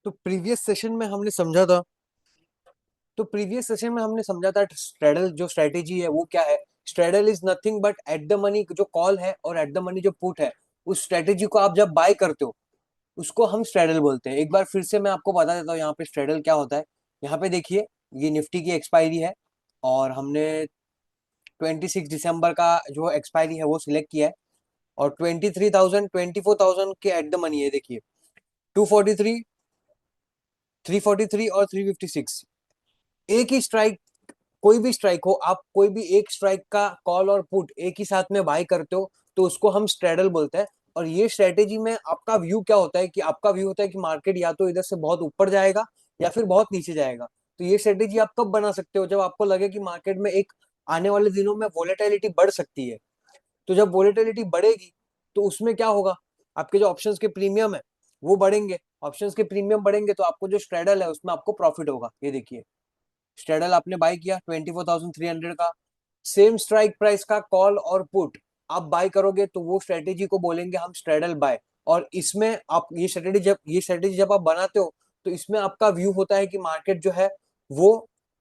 तो previous session में हमने समझा था तो प्रीवियस सेशन में हमने समझा था स्ट्रेडल जो स्ट्रेटेजी है वो क्या है। Straddle is nothing but at the money जो कॉल है और एट द मनी जो पुट है, उस स्ट्रेटेजी को आप जब बाय करते हो उसको हम स्ट्रेडल बोलते हैं। एक बार फिर से मैं आपको बता देता हूँ यहाँ पे स्ट्रेडल क्या होता है। यहाँ पे देखिए, ये निफ्टी की एक्सपायरी है और हमने 26 दिसंबर का जो एक्सपायरी है वो सिलेक्ट किया है। और 23,000 24,000 के एट द मनी है। देखिए, 243, 343 और 356। एक ही स्ट्राइक, कोई भी स्ट्राइक हो, आप कोई भी एक स्ट्राइक का कॉल और पुट एक ही साथ में बाय करते हो तो उसको हम स्ट्रेडल बोलते हैं। और ये स्ट्रेटेजी में आपका व्यू क्या होता है कि आपका व्यू होता है कि मार्केट या तो इधर से बहुत ऊपर जाएगा या फिर बहुत नीचे जाएगा। तो ये स्ट्रेटेजी आप कब बना सकते हो? जब आपको लगे कि मार्केट में एक आने वाले दिनों में वोलेटिलिटी बढ़ सकती है। तो जब वोलेटिलिटी बढ़ेगी तो उसमें क्या होगा, आपके जो ऑप्शंस के प्रीमियम है वो बढ़ेंगे। ऑप्शंस के प्रीमियम बढ़ेंगे तो आपको जो स्ट्रेडल है उसमें आपको प्रॉफिट होगा। ये देखिए, स्ट्रेडल आपने बाय किया 24,300 का, सेम स्ट्राइक प्राइस का कॉल और पुट आप बाय करोगे तो वो स्ट्रेटेजी को बोलेंगे हम स्ट्रेडल बाय। और इसमें आप ये स्ट्रेटेजी जब आप बनाते हो तो इसमें आपका व्यू होता है कि मार्केट जो है वो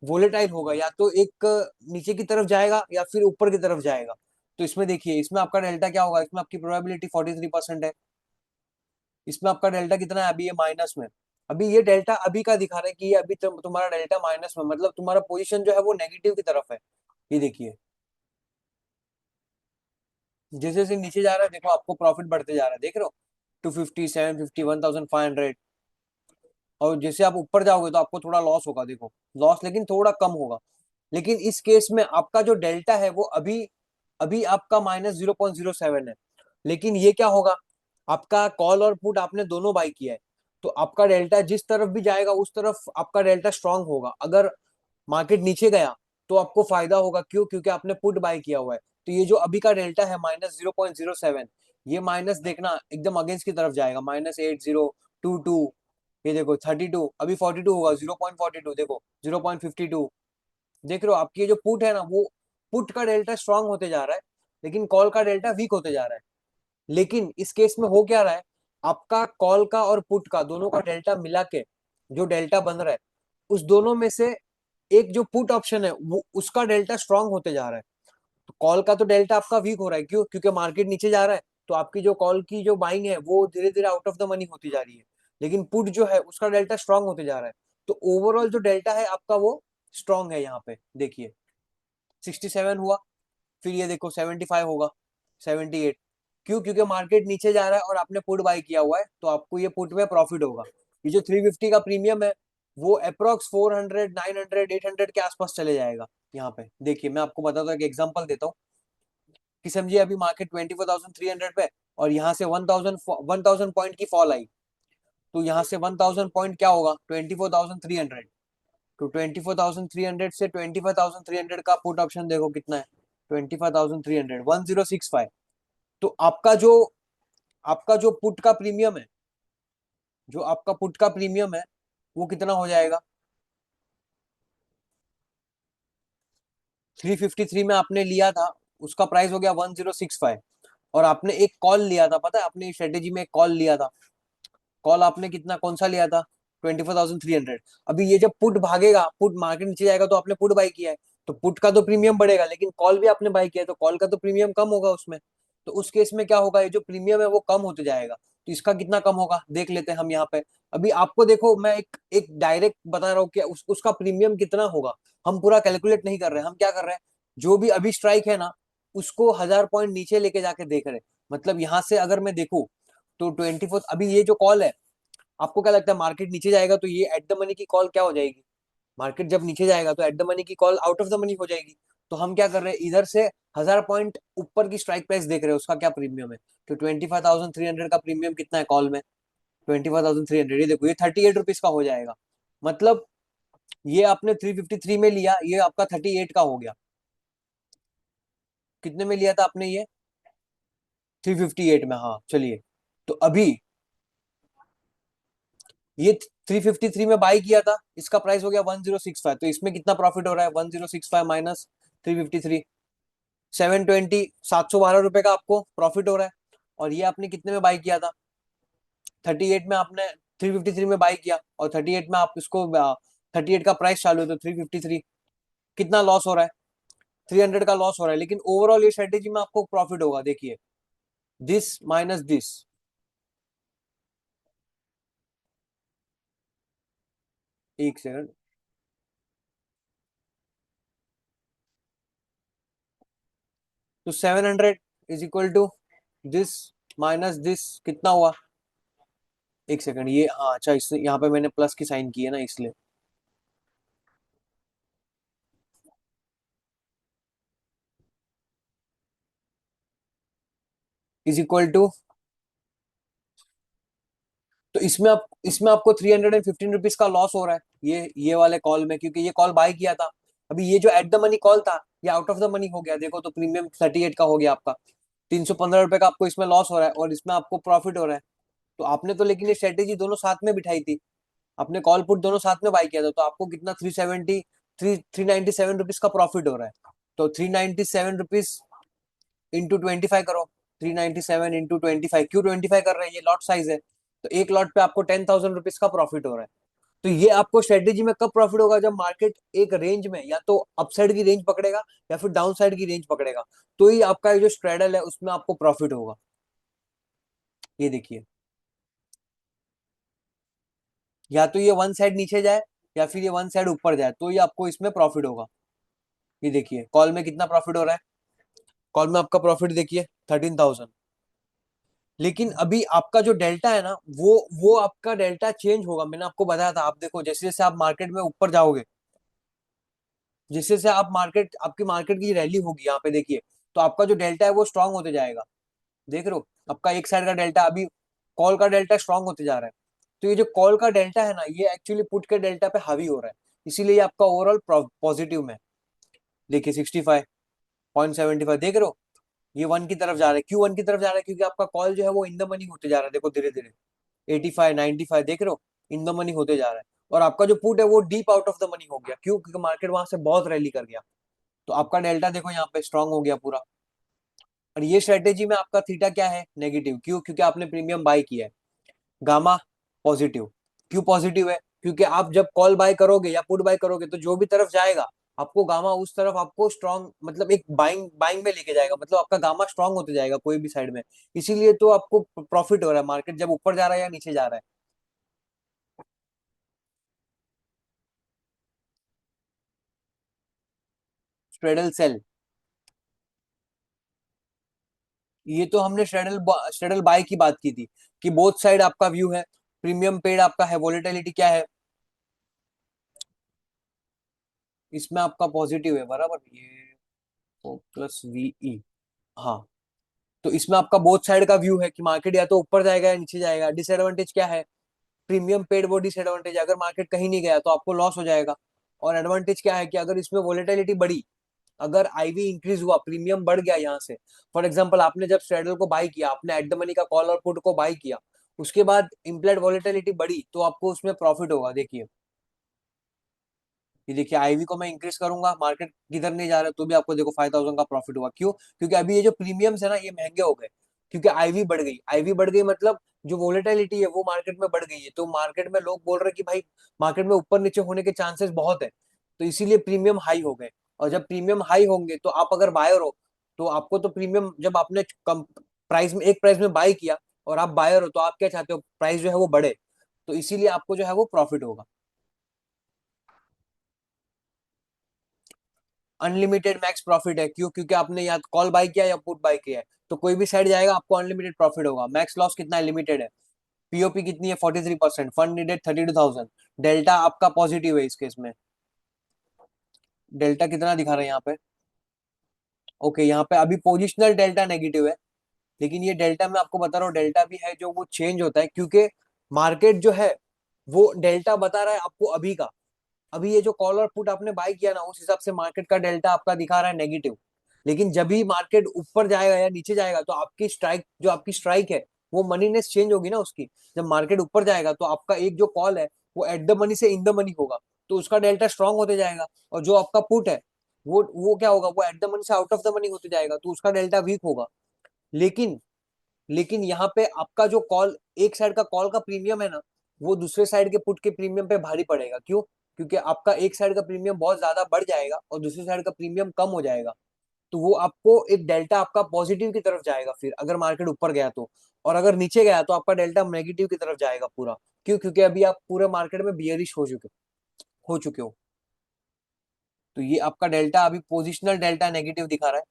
वोलेटाइल होगा, या तो एक नीचे की तरफ जाएगा या फिर ऊपर की तरफ जाएगा। तो इसमें देखिए, इसमें आपका डेल्टा क्या होगा, इसमें आपकी प्रोबेबिलिटी 43% है। इसमें आपका डेल्टा कितना है, अभी ये माइनस में। अभी ये डेल्टा अभी का दिखा रहा है कि ये अभी तुम्हारा डेल्टा माइनस में, मतलब तुम्हारा पोजीशन जो है वो नेगेटिव की तरफ है। ये देखिए, जैसे जैसे नीचे जा रहा है देखो आपको प्रॉफिट बढ़ते जा रहा है, देख रहे हो? 250, 750, 1,500। और जैसे आप ऊपर जाओगे तो आपको थोड़ा लॉस होगा, देखो लॉस लेकिन थोड़ा कम होगा। लेकिन इस केस में आपका जो डेल्टा है वो अभी अभी आपका -0.07 है। लेकिन ये क्या होगा, आपका कॉल और पुट आपने दोनों बाई किया है। तो आपका डेल्टा जिस तरफ भी जाएगा उस तरफ आपका डेल्टा स्ट्रांग होगा। अगर मार्केट नीचे गया तो आपको फायदा होगा, क्यों? क्योंकि आपने पुट बाय किया हुआ है। तो ये जो अभी का डेल्टा है -0.07, ये माइनस देखना एकदम अगेंस्ट की तरफ जाएगा, -8022। ये देखो 32, अभी 42 होगा, 0.42 देखो, 0.52। देख रहे हो? आपकी ये जो पुट है ना, वो पुट का डेल्टा स्ट्रांग होते जा रहा है लेकिन कॉल का डेल्टा वीक होते जा रहा है। लेकिन इस केस में हो क्या रहा है, आपका कॉल का और पुट का दोनों का डेल्टा मिला के जो डेल्टा बन रहा है, उस दोनों में से एक जो पुट ऑप्शन है वो उसका डेल्टा स्ट्रांग होते जा रहा है। तो कॉल का तो डेल्टा आपका वीक हो रहा है, क्यों? क्योंकि मार्केट नीचे जा रहा है। तो आपकी जो कॉल की जो बाइंग है वो धीरे धीरे आउट ऑफ द मनी होती जा रही है। लेकिन पुट जो है उसका डेल्टा स्ट्रांग होते जा रहा है। तो ओवरऑल जो डेल्टा है आपका वो स्ट्रांग है। यहाँ पे देखिए, 67 हुआ, फिर ये देखो 75 होगा, 78। क्यों? क्योंकि मार्केट नीचे जा रहा है और आपने पुट बाय किया हुआ है तो आपको ये पुट में प्रॉफिट होगा। ये जो 350 का प्रीमियम है वो अप्रोक्स 400, 900, 800 के आसपास चले जाएगा। यहाँ पे देखिए, मैं आपको बताता हूँ, एक एग्जांपल देता हूँ कि समझिए अभी मार्केट 24,300 पे और यहाँ से 1,000 पॉइंट की फॉल आई। तो यहाँ से 1,000 पॉइंट क्या होगा, 24,300। तो 24,300 से 25,300 का पुट ऑप्शन देखो कितना है, 25,300, 1065। तो आपका जो पुट का प्रीमियम है, जो आपका पुट का प्रीमियम है वो कितना हो जाएगा, 353 में आपने लिया था, उसका प्राइस हो गया 1065। और आपने एक कॉल लिया था, पता है? आपने स्ट्रेटेजी में एक कॉल लिया था। कॉल आपने कितना, कौन सा लिया था, 24,300। अभी ये जब पुट भागेगा, पुट मार्केट नीचे जाएगा तो आपने पुट बाई किया है, तो पुट का तो प्रीमियम बढ़ेगा, लेकिन कॉल भी आपने बाई किया है तो कॉल का तो प्रीमियम कम होगा उसमें। तो उस केस में क्या होगा, ये जो प्रीमियम है वो कम होते जाएगा। तो इसका कितना कम होगा देख लेते हैं हम यहाँ पे। अभी आपको देखो, मैं एक एक डायरेक्ट बता रहा हूँ कि उसका प्रीमियम कितना होगा। हम पूरा कैलकुलेट नहीं कर रहे, हम क्या कर रहे हैं, जो भी अभी स्ट्राइक है ना उसको 1,000 पॉइंट नीचे लेके जाके देख रहे हैं। मतलब यहाँ से अगर मैं देखूं तो 24, अभी ये जो कॉल है, आपको क्या लगता है मार्केट नीचे जाएगा तो ये एट द मनी की कॉल क्या हो जाएगी? मार्केट जब नीचे जाएगा तो एट द मनी की call out of the money हो जाएगी। तो हम क्या कर रहे हैं, इधर से 1,000 पॉइंट ऊपर की स्ट्राइक प्राइस देख रहे हैं, उसका क्या प्रीमियम है। तो 25,300 का प्रीमियम कितना है कॉल में, 25,300। ये देखो, ये 38 रुपीज का हो जाएगा। मतलब ये आपने 353 में लिया, ये आपका 38 का हो गया। कितने में लिया था आपने ये, 358 में, हाँ चलिए। तो अभी ये 353 में बाई किया था, इसका प्राइस हो गया 1065। तो इसमें कितना प्रॉफिट हो रहा है, 1065 माइनस 353, 720, 712 रुपए का आपको प्रॉफिट हो रहा है। और ये आपने कितने में बाई किया था, 38 में आपने 353 में बाई किया और 38 में आप इसको 38 का प्राइस चालू है तो 353, कितना लॉस हो रहा है? 300 का लॉस हो रहा है, लेकिन ओवरऑल ये स्ट्रेटेजी में आपको प्रॉफिट होगा। देखिए, दिस माइनस दिस, एक सेकंड। तो 700 is equal to this minus this, कितना हुआ? एक सेकंड, ये हाँ अच्छा, इस यहाँ पे मैंने प्लस की साइन की है ना, इसलिए। इज इक्वल टू, तो इसमें आपको 315 रुपीज का लॉस हो रहा है, ये वाले कॉल में, क्योंकि ये कॉल बाय किया था। अभी ये जो एट द मनी कॉल था, ये आउट ऑफ द मनी हो गया, देखो तो प्रीमियम 38 का हो गया आपका। 315 रुपए का आपको इसमें लॉस हो रहा है और इसमें आपको प्रॉफिट हो रहा है। तो आपने तो लेकिन ये स्ट्रेटेजी दोनों साथ में बिठाई थी, आपने कॉल पुट दोनों साथ में बाय किया था, तो आपको कितना 397 रुपीज का प्रॉफिट हो रहा है। तो 397 रुपीज इंटू 25 करो। 397 इंटू 25, क्यों 25 कर रहे हैं? ये लॉट साइज है, तो एक लॉट पे आपको 10,000 रुपीज का प्रॉफिट हो रहा है। तो ये आपको स्ट्रेटेजी में कब प्रॉफिट होगा? जब मार्केट एक रेंज में या तो अपसाइड की रेंज पकड़ेगा या फिर डाउन साइड की रेंज पकड़ेगा, तो ही आपका ये जो स्ट्रेडल है उसमें आपको प्रॉफिट होगा। ये देखिए, या तो ये वन साइड नीचे जाए या फिर ये वन साइड ऊपर जाए, तो ये आपको इसमें प्रॉफिट होगा। ये देखिए कॉल में कितना प्रॉफिट हो रहा है, कॉल में आपका प्रॉफिट देखिए 13,000। लेकिन अभी आपका जो डेल्टा है ना, वो आपका डेल्टा चेंज होगा, मैंने आपको बताया था। आप देखो, जैसे जैसे आप मार्केट में ऊपर जाओगे, जैसे जैसे आप मार्केट आपकी मार्केट की रैली होगी, यहाँ पे देखिए, तो आपका जो डेल्टा है वो स्ट्रांग होते जाएगा। देख रहे हो, आपका एक साइड का डेल्टा अभी, कॉल का डेल्टा स्ट्रांग होते जा रहा है। तो ये जो कॉल का डेल्टा है ना, ये एक्चुअली पुट के डेल्टा पे हावी हो रहा है, इसीलिए ये आपका ओवरऑल पॉजिटिव में है। देखिए 65.75, देख रहे हो, ये वन की तरफ जा रहा है। क्यों वन की तरफ जा रहा है? क्योंकि आपका कॉल जो है वो इन द मनी होते जा रहा है, देखो धीरे धीरे। 85, 95, देख रहे हो, इन द मनी होते जा रहा है। और आपका जो पुट है वो deep out of the money हो गया, क्यों? क्योंकि मार्केट वहां से बहुत रैली कर गया। तो आपका डेल्टा देखो यहाँ पे स्ट्रांग हो गया पूरा। और ये स्ट्रेटेजी में आपका थीटा क्या है? नेगेटिव। क्यों? क्योंकि आपने प्रीमियम बाय किया है। Gamma positive. क्यों पॉजिटिव है? क्योंकि आप जब कॉल बाय करोगे या पुट बाय करोगे, तो जो भी तरफ जाएगा, आपको गामा उस तरफ आपको स्ट्रांग, मतलब एक बाइंग बाइंग में लेके जाएगा, मतलब आपका गामा स्ट्रांग होते जाएगा कोई भी साइड में। इसीलिए तो आपको प्रॉफिट हो रहा है, मार्केट जब ऊपर जा रहा है या नीचे जा रहा है। स्ट्रेडल सेल, ये तो हमने स्ट्रेडल बाय की बात की थी, कि बोथ साइड आपका व्यू है, प्रीमियम पेड आपका है, वॉलेटिलिटी क्या है, इसमें आपका पॉजिटिव है बराबर, ये ओ प्लस वीई। हाँ, तो इसमें आपका बोथ साइड का व्यू है कि मार्केट या तो ऊपर जाएगा या नीचे जाएगा। डिसएडवांटेज क्या है? प्रीमियम पेड वो डिसएडवांटेज है, अगर मार्केट कहीं नहीं गया तो आपको लॉस हो जाएगा। और एडवांटेज क्या है कि अगर इसमें वोलेटिलिटी बढ़ी, अगर आईवी इंक्रीज हुआ, प्रीमियम बढ़ गया यहाँ से, फॉर एग्जांपल आपने जब स्ट्रेडल को बाय किया, आपने एट द मनी का कॉल और पुट को बाय किया, उसके बाद इम्प्लाइड वोलेटिलिटी बढ़ी, तो आपको उसमें प्रॉफिट होगा। देखिए, ये देखिए, आईवी को मैं इंक्रीज करूंगा, मार्केट किधर नहीं जा रहा, तो भी आपको देखो 5,000 का प्रॉफिट हुआ। क्यों? क्योंकि अभी ये जो प्रीमियम्स है ना, ये महंगे हो गए, क्योंकि आईवी बढ़ गई। आईवी बढ़ गई मतलब जो वोलेटिलिटी है वो मार्केट में बढ़ गई है, तो मार्केट में लोग बोल रहे हैं कि भाई मार्केट में ऊपर नीचे होने के चांसेस बहुत है, तो इसीलिए प्रीमियम हाई हो गए। और जब प्रीमियम हाई होंगे, तो आप अगर बायर हो, तो आपको तो प्रीमियम, जब आपने कम प्राइस में, एक प्राइस में बाय किया और आप बायर हो, तो आप क्या चाहते हो? प्राइस जो है वो बढ़े, तो इसीलिए आपको जो है वो प्रॉफिट होगा। अनलिमिटेड मैक्स प्रॉफिट है। क्यों? क्योंकि आपने या कॉल बाय किया या पुट बाय किया है, तो कोई भी साइड जाएगा आपको अनलिमिटेड प्रॉफिट होगा। मैक्स लॉस कितना है? लिमिटेड है। पीओपी कितनी है? 43%। Fund needed 32,000। डेल्टा आपका पॉजिटिव है इस केस में। डेल्टा कितना दिखा रहे हैं यहाँ पे? ओके, यहाँ पे अभी पोजिशनल डेल्टा नेगेटिव है, लेकिन ये डेल्टा मैं आपको बता रहा हूँ, डेल्टा भी है जो वो चेंज होता है, क्योंकि मार्केट जो है वो डेल्टा बता रहा है आपको अभी का। अभी ये जो कॉल और पुट आपने बाय किया ना, उस हिसाब से मार्केट का डेल्टा आपका दिखा रहा है नेगेटिव। लेकिन जब भी मार्केट ऊपर जाएगा या नीचे जाएगा, तो आपकी स्ट्राइक, जो आपकी स्ट्राइक है, वो मनीनेस चेंज होगी ना उसकी। जब मार्केट ऊपर जाएगा, तो आपका एक जो कॉल है वो एट द मनी से इन द मनी होगा, तो उसका डेल्टा स्ट्रांग होते जाएगा। और जो आपका पुट है, वो क्या होगा? वो एट द मनी से आउट ऑफ द मनी होते जाएगा, तो उसका डेल्टा वीक होगा। लेकिन लेकिन यहाँ पे आपका जो कॉल, एक साइड का कॉल का प्रीमियम है ना, वो दूसरे साइड के पुट के प्रीमियम पे भारी पड़ेगा। क्यों? क्योंकि आपका एक साइड का प्रीमियम बहुत ज्यादा बढ़ जाएगा और दूसरी साइड का प्रीमियम कम हो जाएगा। तो वो आपको एक डेल्टा आपका पॉजिटिव की तरफ जाएगा फिर, अगर मार्केट ऊपर गया तो। और अगर नीचे गया तो आपका डेल्टा नेगेटिव की तरफ जाएगा पूरा। क्यों? क्योंकि अभी आप पूरे मार्केट में बियरिश हो चुके हो। तो ये आपका डेल्टा अभी पोजिशनल डेल्टा नेगेटिव दिखा रहा है।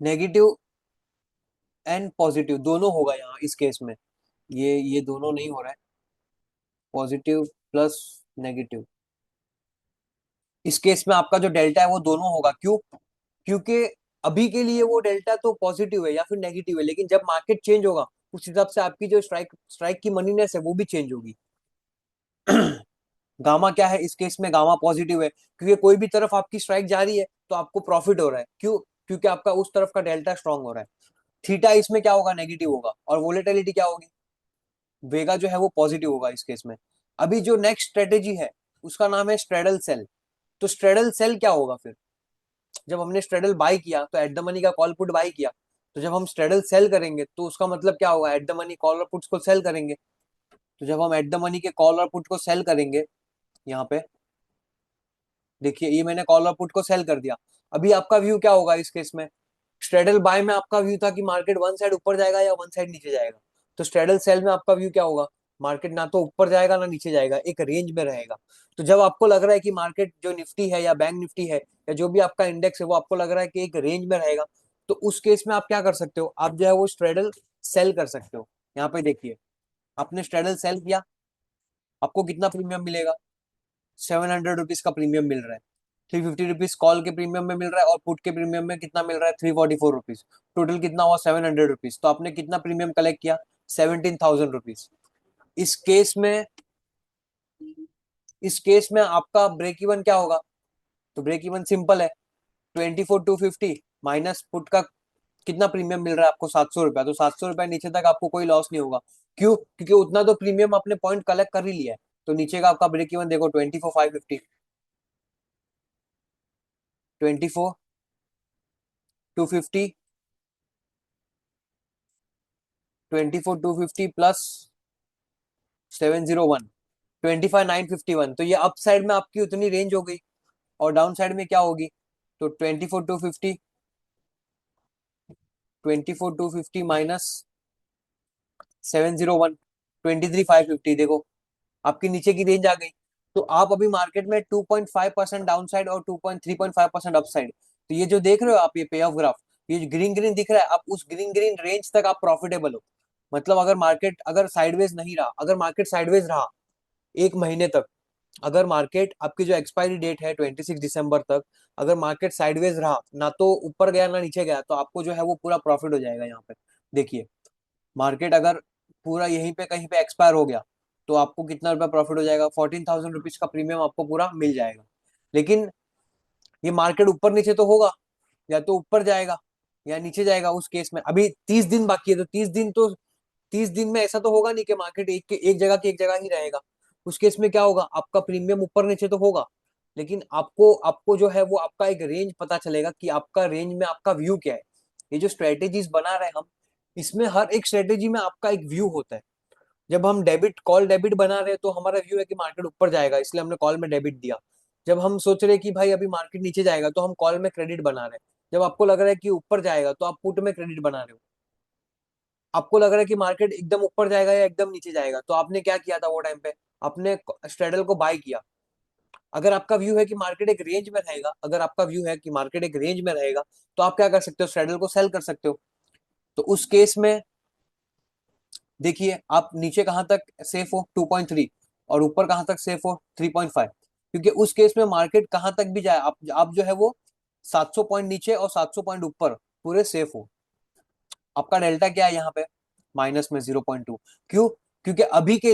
नेगेटिव एंड पॉजिटिव दोनों होगा यहाँ इस केस में। ये दोनों नहीं हो रहा है, पॉजिटिव प्लस नेगेटिव। इस केस में आपका जो डेल्टा है वो दोनों होगा। क्यों? क्योंकि अभी के लिए वो डेल्टा तो पॉजिटिव है या फिर नेगेटिव है, लेकिन जब मार्केट चेंज होगा उस हिसाब से आपकी जो स्ट्राइक स्ट्राइक की मनीनेस है वो भी चेंज होगी। गामा क्या है इस केस में? गामा पॉजिटिव है, क्योंकि कोई भी तरफ आपकी स्ट्राइक जा रही है तो आपको प्रॉफिट हो रहा है। क्यों? क्योंकि आपका उस तरफ का डेल्टा स्ट्रांग हो रहा है। थीटा इसमें क्या होगा? नेगेटिव होगा। और वोलेटिलिटी क्या होगी? वेगा जो है वो पॉजिटिव होगा इस केस में। अभी जो नेक्स्ट स्ट्रेटेजी है उसका नाम है स्ट्रेडल सेल। तो स्ट्रेडल सेल क्या होगा फिर? जब हमने स्ट्रेडल बाय किया तो एट द मनी का कॉल पुट बाय किया, तो जब हम स्ट्रेडल सेल करेंगे तो उसका मतलब क्या होगा? एट द मनी कॉल और पुट्स को सेल करेंगे। तो जब हम एट द मनी के कॉल और पुट को सेल करेंगे, यहाँ पे देखिए ये मैंने कॉल और पुट को सेल कर दिया। अभी आपका व्यू क्या होगा इस केस में? स्ट्रेडल बाय में आपका व्यू था कि मार्केट वन साइड ऊपर जाएगा या वन साइड नीचे जाएगा। तो स्ट्रेडल सेल में आपका व्यू क्या होगा? मार्केट ना तो ऊपर जाएगा ना नीचे जाएगा, एक रेंज में रहेगा। तो जब आपको लग रहा है कि मार्केट जो निफ्टी है या बैंक निफ्टी है या जो भी आपका इंडेक्स है वो आपको लग रहा है कि एक रेंज में रहेगा, तो उस केस में आप क्या कर सकते हो? आप जो है वो स्ट्रेडल सेल कर सकते हो। यहाँ पे देखिए, आपने स्ट्रेडल सेल किया, आपको कितना प्रीमियम मिलेगा? 700 रुपीज का प्रीमियम मिल रहा है। 350 रुपीज कॉल के प्रीमियम में मिल रहा है और पुट के प्रीमियम में कितना मिल रहा है? 344 रुपीज। टोटल कितना हुआ? 700 रुपीज। तो आपने कितना प्रीमियम कलेक्ट किया? 17,000 रुपीज। इस केस में इस केस में आपका ब्रेक इवन क्या होगा? तो ब्रेक इवन सिंपल है, 24,250 माइनस पुट का कितना प्रीमियम मिल रहा है आपको? 700 रुपया। तो 700 रुपया नीचे तक आपको कोई लॉस नहीं होगा। क्यों? क्योंकि उतना तो प्रीमियम आपने पॉइंट कलेक्ट कर ही लिया है। तो नीचे का आपका ब्रेक इवन देखो, 24,550, 24,250 प्लस 701, 25,951। तो ये अप साइड में आपकी उतनी रेंज हो गई और डाउन साइड में क्या होगी? तो 24,250, 24,250 माइनस 701, 23,550। देखो आपकी नीचे की रेंज आ गई। तो आप अभी मार्केट में 2.5% डाउन साइड और 3.5% अप साइड। तो ये जो देख रहे हो आप, ये पे ऑफ ग्राफ, ये ग्रीन ग्रीन दिख रहा है, आप उस ग्रीन ग्रीन रेंज तक आप प्रॉफिटेबल हो। मतलब अगर मार्केट अगर साइडवेज नहीं रहा, अगर मार्केट साइडवेज रहा एक महीने तक, अगर मार्केट आपकी जो एक्सपायरी डेट है 26 दिसंबर तक, अगर मार्केट साइडवेज रहा, ना तो ऊपर गया ना नीचे गया, तो आपको जो है वो पूरा प्रॉफिट हो जाएगा यहाँ पे। देखिए, मार्केट अगर पूरा यहीं पे कहीं पे एक्सपायर हो गया तो आपको कितना रुपया प्रॉफिट हो जाएगा? 14,000 रुपीज का प्रीमियम आपको पूरा मिल जाएगा। लेकिन ये मार्केट ऊपर नीचे तो होगा, या तो ऊपर जाएगा या नीचे जाएगा। उस केस में अभी 30 दिन बाकी है, तो 30 दिन में ऐसा तो होगा नहीं कि मार्केट एक जगह की एक जगह ही रहेगा। उस केस में क्या होगा? आपका प्रीमियम ऊपर नीचे तो होगा, लेकिन आपको आपको जो है वो आपका एक रेंज पता चलेगा कि आपका रेंज में आपका व्यू क्या है। ये जो स्ट्रेटेजीज बना रहे हैं हम, इसमें हर एक स्ट्रेटेजी में आपका एक व्यू होता है। जब हम डेबिट कॉल डेबिट बना रहे हैं तो हमारा व्यू है कि मार्केट ऊपर जाएगा, इसलिए हमने कॉल में डेबिट दिया। जब हम सोच रहे हैं कि भाई अभी मार्केट नीचे जाएगा तो हम कॉल में क्रेडिट बना रहे हैं। जब आपको लग रहा है कि ऊपर जाएगा तो आप पुट में क्रेडिट बना रहे हो। आपको लग रहा है कि मार्केट एकदम ऊपर जाएगा या एकदम नीचे जाएगा, तो आपने क्या किया था वो टाइम पे? आपने स्ट्रेडल को बाय किया। अगर आपका व्यू है कि मार्केट एक रेंज में रहेगा, अगर आपका व्यू है कि मार्केट एक रेंज में रहेगा, तो आप क्या कर सकते हो? स्ट्रेडल को सेल कर सकते हो। तो उस केस में देखिए, आप नीचे कहां तक सेफ हो? 2.3। और ऊपर कहां तक सेफ हो? 3.5। क्योंकि उस केस में मार्केट कहां तक भी जाए, आप जो है वो 700 पॉइंट नीचे और 700 पॉइंट ऊपर पूरे सेफ हो। आपका डेल्टा क्या है यहाँ पे? माइनस में 0.2। क्यों? क्योंकि अभी के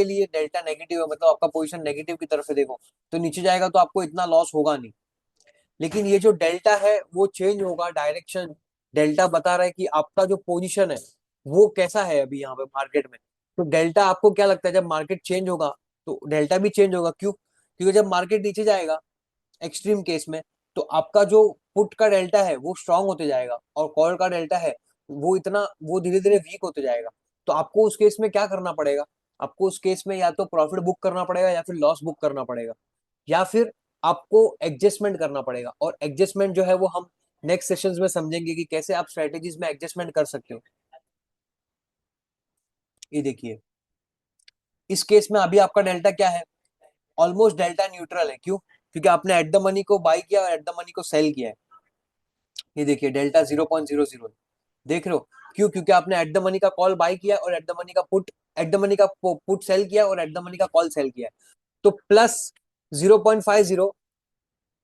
लिए डेल्टा नेगेटिव है, मतलब आपका पोजीशन नेगेटिव की तरफ है। देखो, तो नीचे जाएगा तो आपको इतना लॉस होगा नहीं। लेकिन ये जो डेल्टा है वो चेंज होगा डायरेक्शन। डेल्टा बता रहा है कि आपका जो पोजीशन है वो कैसा है अभी यहाँ पे मार्केट में। तो डेल्टा आपको क्या लगता है, जब मार्केट चेंज होगा तो डेल्टा भी चेंज होगा? क्यों? क्योंकि जब मार्केट नीचे जाएगा एक्सट्रीम केस में, तो आपका जो पुट का डेल्टा है वो स्ट्रांग होते जाएगा और कॉल का डेल्टा है वो धीरे धीरे वीक होते जाएगा। तो आपको उस केस में क्या करना पड़ेगा, आपको उस केस में या तो प्रॉफिट बुक करना पड़ेगा या फिर लॉस बुक करना पड़ेगा, या फिर आपको एडजस्टमेंट करना पड़ेगा। और एडजस्टमेंट जो है वो हम नेक्स्ट सेशंस में समझेंगे कि कैसे आप स्ट्रेटेजीज में एडजस्टमेंट कर सकते हो। ये देखिए, इस केस में अभी आपका डेल्टा क्या है, ऑलमोस्ट डेल्टा न्यूट्रल है। क्यों? क्योंकि आपने एट द मनी को बाई किया और एट द मनी को सेल किया है। ये देखिए डेल्टा 0.00 देख रहे हो। क्यों? क्योंकि आपने एट द मनी का कॉल बाई किया और एट द मनी का पुट, एट द मनी का पुट सेल किया और एट द मनी का कॉल सेल किया है। तो प्लस 0.50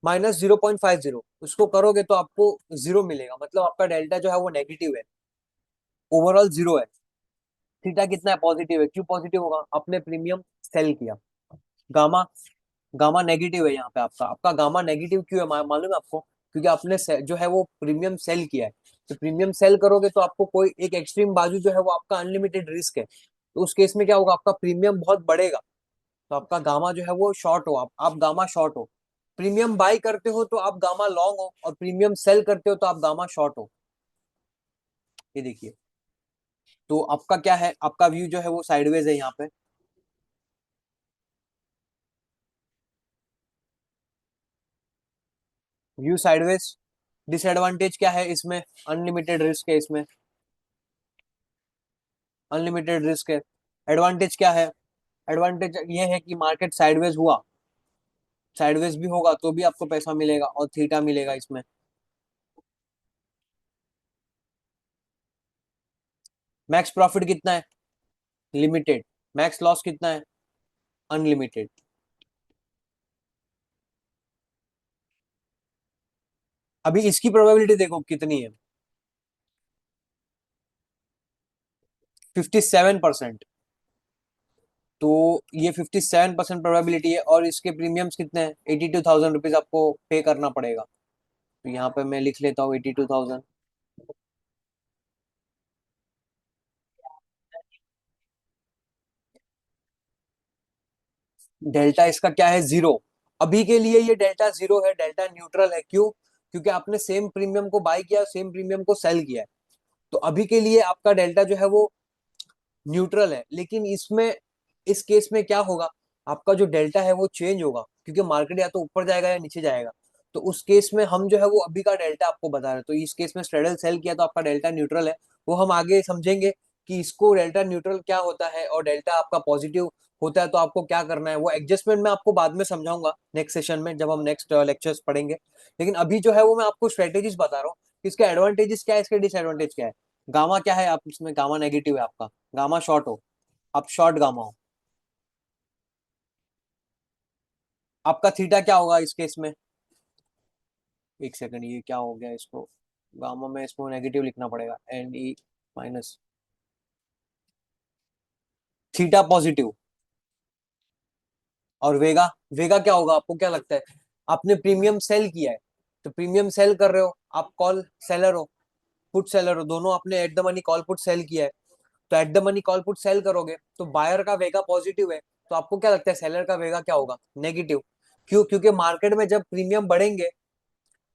माइनस 0.50 उसको करोगे तो आपको जीरो मिलेगा, मतलब आपका डेल्टा जो है वो नेगेटिव है, ओवरऑल जीरो है। थीटा कितना है, पॉजिटिव है। क्यों पॉजिटिव होगा, आपने प्रीमियम सेल किया। गामा, गामा नेगेटिव है यहाँ पे आपका, आपका गामा नेगेटिव क्यों है मालूम है आपको? क्योंकि आपने जो है वो प्रीमियम सेल किया है। तो प्रीमियम सेल करोगे तो आपको कोई एक एक्सट्रीम बाजू जो है वो आपका अनलिमिटेड रिस्क है, तो उस केस में क्या होगा, आपका प्रीमियम बहुत बढ़ेगा। तो आपका गामा जो है वो शॉर्ट हो, आप गामा शॉर्ट हो। प्रीमियम बाई करते हो तो आप गामा लॉन्ग हो, और प्रीमियम सेल करते हो तो आप गामा शॉर्ट हो। ये देखिए, तो आपका क्या है, आपका व्यू जो है वो साइडवेज है यहाँ पे। View sideways. डिसएडवांटेज क्या है इसमें, अनलिमिटेड रिस्क है इसमें, अनलिमिटेड रिस्क है। एडवांटेज क्या है, एडवांटेज ये है कि मार्केट साइडवेज हुआ, साइडवेज भी होगा तो भी आपको पैसा मिलेगा और थीटा मिलेगा इसमें। मैक्स प्रॉफिट कितना है, लिमिटेड। मैक्स लॉस कितना है, अनलिमिटेड। अभी इसकी प्रोबेबिलिटी देखो कितनी है, 57%। तो ये 57% प्रोबेबिलिटी है, और इसके प्रीमियम्स कितने हैं, 82,000 रुपीज आपको पे करना पड़ेगा। तो यहाँ पे मैं लिख लेता हूँ 82,000। डेल्टा इसका क्या है, जीरो। अभी के लिए ये डेल्टा जीरो है, डेल्टा न्यूट्रल है। क्यों? क्योंकि आपने सेम प्रीमियम को बाय किया, सेम प्रीमियम को सेल किया है। तो अभी के लिए आपका डेल्टा जो है वो न्यूट्रल है। लेकिन इसमें, इस केस में क्या होगा, आपका जो डेल्टा है वो चेंज होगा, क्योंकि मार्केट या तो ऊपर जाएगा या नीचे जाएगा। तो उस केस में हम जो है वो अभी का डेल्टा आपको बता रहे हैं। तो इस केस में स्ट्रेडल सेल किया तो आपका डेल्टा न्यूट्रल है। वो हम आगे समझेंगे कि इसको डेल्टा न्यूट्रल क्या होता है, और डेल्टा आपका पॉजिटिव होता है तो आपको क्या करना है। वो एडजस्टमेंट मैं आपको बाद में समझाऊंगा नेक्स्ट सेशन में, जब हम नेक्स्ट लेक्चर्स पढ़ेंगे। लेकिन अभी जो है वो मैं आपको स्ट्रेटेजीज बता रहा हूँ कि इसके एडवांटेजेस क्या है, इसके डिसएडवांटेज क्या है। गामा क्या है, आप इसमें गामा नेगेटिव है आपका, गामा शॉर्ट हो, आप शॉर्ट गामा हो। आपका थीटा क्या होगा इस केस में, एक सेकंड, ये क्या हो गया इसको, गामा में इसको नेगेटिव लिखना पड़ेगा, N E minus, theta positive. और वेगा, वेगा क्या होगा आपको क्या लगता है, आपने प्रीमियम सेल किया है, तो प्रीमियम सेल कर रहे हो, आप कॉल सेलर हो, पुट सेलर हो, दोनों आपने at the money call put sell किया है। तो at the money call put sell करोगे तो बायर का वेगा पॉजिटिव है, तो आपको क्या लगता है सेलर का वेगा क्या होगा, नेगेटिव। क्यों? क्योंकि मार्केट में जब प्रीमियम बढ़ेंगे,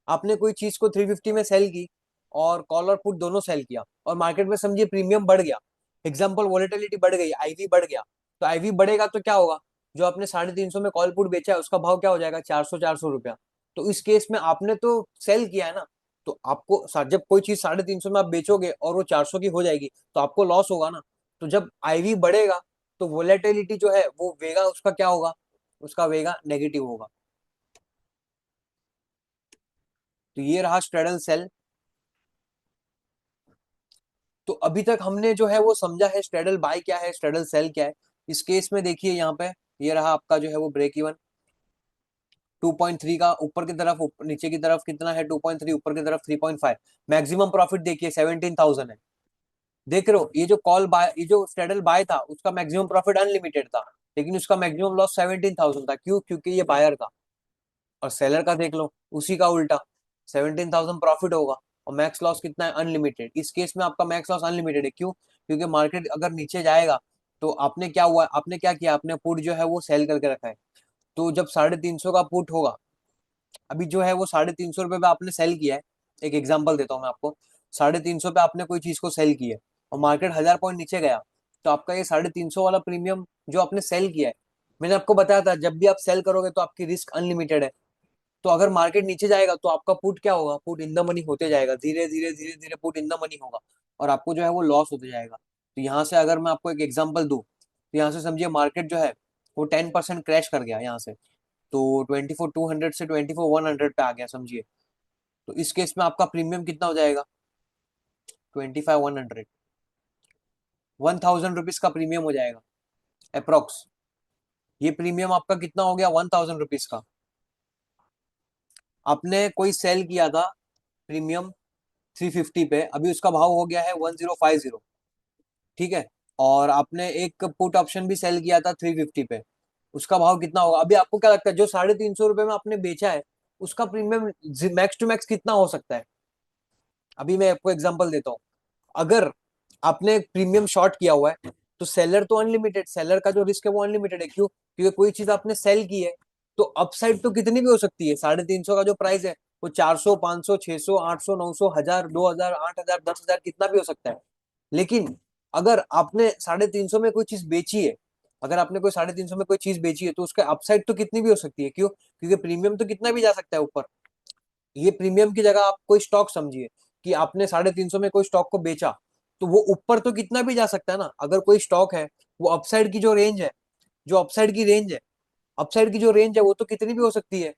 आपने कोई चीज को 350 में सेल की और कॉल और पुट दोनों सेल किया, और मार्केट में समझिए प्रीमियम बढ़ गया, एग्जाम्पल वोलेटिलिटी बढ़ गई, आईवी बढ़ गया। तो आईवी बढ़ेगा तो क्या होगा, जो आपने 350 में कॉल पुट बेचा है उसका भाव क्या हो जाएगा, 400 रुपया। तो इस केस में आपने तो सेल किया है ना, तो आपको जब कोई चीज 350 में आप बेचोगे और वो 400 की हो जाएगी तो आपको लॉस होगा ना। तो जब आईवी बढ़ेगा तो वोलेटिलिटी जो है वो वेगा उसका क्या होगा, उसका वेगा नेगेटिव होगा। तो ये रहा स्ट्रेडल सेल। तो अभी तक हमने जो है वो समझा है स्ट्रेडल बाय क्या है, स्ट्रेडल सेल क्या है। इस केस में देखिए यहाँ पे, ये रहा आपका जो है वो ब्रेक इवन 2.3 का, ऊपर की तरफ नीचे की तरफ कितना है 2.3, ऊपर की तरफ 3.5। मैक्सिमम प्रॉफिट देखिए 17,000 है। देख रहे हो, ये जो कॉल बाय, ये जो स्ट्रेडल बाय था उसका मैक्सिमम प्रॉफिट अनलिमिटेड था, लेकिन उसका मैक्सिमम लॉस 17,000 था। क्यों? क्योंकि ये बायर था। और सेलर का देख लो, उसी का उल्टा, 17,000 प्रॉफिट होगा और मैक्स लॉस कितना है, अनलिमिटेड। इस केस में आपका मैक्स लॉस अनलिमिटेड है। क्यों? क्योंकि मार्केट अगर नीचे जाएगा तो आपने क्या हुआ, आपने क्या किया, आपने पुट जो है वो सेल करके रखा है। तो जब 350 का पुट होगा, अभी जो है वो 350 रुपये पे आपने सेल किया है, एक एग्जांपल देता हूँ मैं आपको। 350 पे आपने कोई चीज को सेल किया है और मार्केट 1000 पॉइंट नीचे गया, तो आपका ये 350 वाला प्रीमियम जो आपने सेल किया है, मैंने आपको बताया था जब भी आप सेल करोगे तो आपकी रिस्क अनलिमिटेड है। तो अगर मार्केट नीचे जाएगा तो आपका पुट क्या होगा, पुट इन द मनी होते जाएगा, धीरे धीरे धीरे धीरे पुट इन द मनी होगा, और आपको जो है वो लॉस होते जाएगा। तो यहाँ से अगर मैं आपको एक एग्जांपल दूं, तो यहाँ से समझिए मार्केट जो है वो 10% क्रैश कर गया यहाँ से, तो 24,200 से 24,100 पे आ गया समझिए। तो इस केस में आपका प्रीमियम कितना हो जाएगा, 25,100, 1,000 रुपीज का प्रीमियम हो जाएगा अप्रोक्स। ये प्रीमियम आपका कितना हो गया, 1,000 रुपीज का। आपने कोई सेल किया था प्रीमियम 350 पे, अभी उसका भाव हो गया है 1050, ठीक है। और आपने एक पुट ऑप्शन भी सेल किया था 350 पे, उसका भाव कितना होगा, अभी आपको क्या लगता है जो 350 रुपये में आपने बेचा है उसका प्रीमियम मैक्स टू मैक्स कितना हो सकता है। अभी मैं आपको एग्जांपल देता हूँ। अगर आपने प्रीमियम शॉर्ट किया हुआ है तो सेलर तो अनलिमिटेड, सेलर का जो रिस्क है वो अनलिमिटेड है, क्यों, क्योंकि कोई चीज आपने सेल की है तो अपसाइड तो कितनी भी हो सकती है। 350 का जो प्राइस है वो 400, 500, 600, 800, 900, 1000, 2000, 8000, 10,000 कितना भी हो सकता है। लेकिन अगर आपने 350 में कोई चीज बेची है, अगर आपने कोई 350 में कोई चीज बेची है तो उसका अपसाइड तो कितनी भी हो सकती है, क्यों, क्योंकि प्रीमियम तो कितना भी जा सकता है ऊपर। ये प्रीमियम की जगह आप कोई स्टॉक समझिए कि आपने 350 में कोई स्टॉक को बेचा, तो वो ऊपर तो कितना भी जा सकता है ना। अगर कोई स्टॉक है, वो अपसाइड की जो रेंज है, जो अपसाइड की रेंज है, अपसाइड की जो रेंज है वो तो कितनी भी हो सकती है,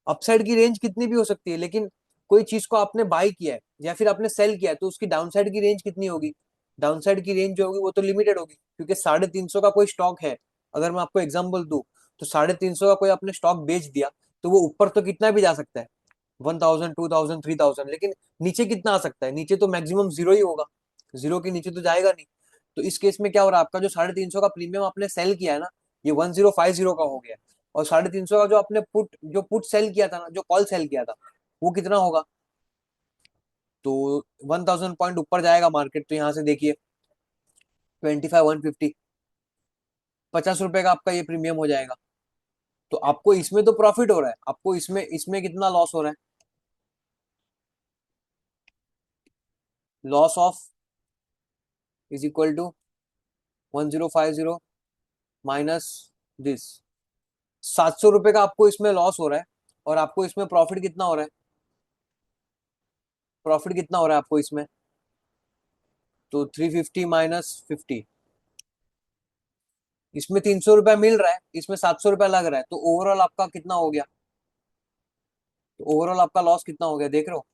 अपसाइड की रेंज कितनी भी हो सकती है। लेकिन कोई चीज को आपने बाय किया है या फिर आपने सेल किया है तो उसकी डाउनसाइड की रेंज कितनी होगी, डाउनसाइड की रेंज जो होगी वो तो लिमिटेड होगी, क्योंकि 350 का कोई स्टॉक है। अगर मैं आपको एग्जांपल दूं, तो 350 का कोई आपने स्टॉक बेच दिया तो वो ऊपर तो कितना भी जा सकता है, 1000, 2000, 3000, लेकिन नीचे कितना आ सकता है, नीचे तो मैक्सिमम जीरो ही होगा, जीरो के नीचे तो जाएगा नहीं। तो इस केस में क्या हो रहा है, आपका जो 350 का प्रीमियम आपने सेल किया है ना, ये 1050 का हो गया। और 350 का जो आपने पुट सेल किया था ना, जो कॉल सेल किया था, वो कितना होगा, तो 1000 पॉइंट ऊपर जाएगा मार्केट, तो यहाँ से देखिए 25,150, 50 रुपए का आपका ये प्रीमियम हो जाएगा। तो आपको इसमें तो प्रॉफिट हो रहा है, आपको इसमें इसमें कितना लॉस हो रहा है, loss of is equal to 1050 minus this, 700 रुपए का आपको इसमें लॉस हो रहा है, और आपको इसमें प्रॉफिट कितना हो रहा है, प्रॉफिट कितना हो रहा है आपको इसमें, तो 350 माइनस 50, इसमें 300 रुपया मिल रहा है, इसमें 700 रुपया लग रहा है, तो ओवरऑल आपका कितना हो गया, तो ओवरऑल आपका लॉस कितना हो गया देख रहे हो,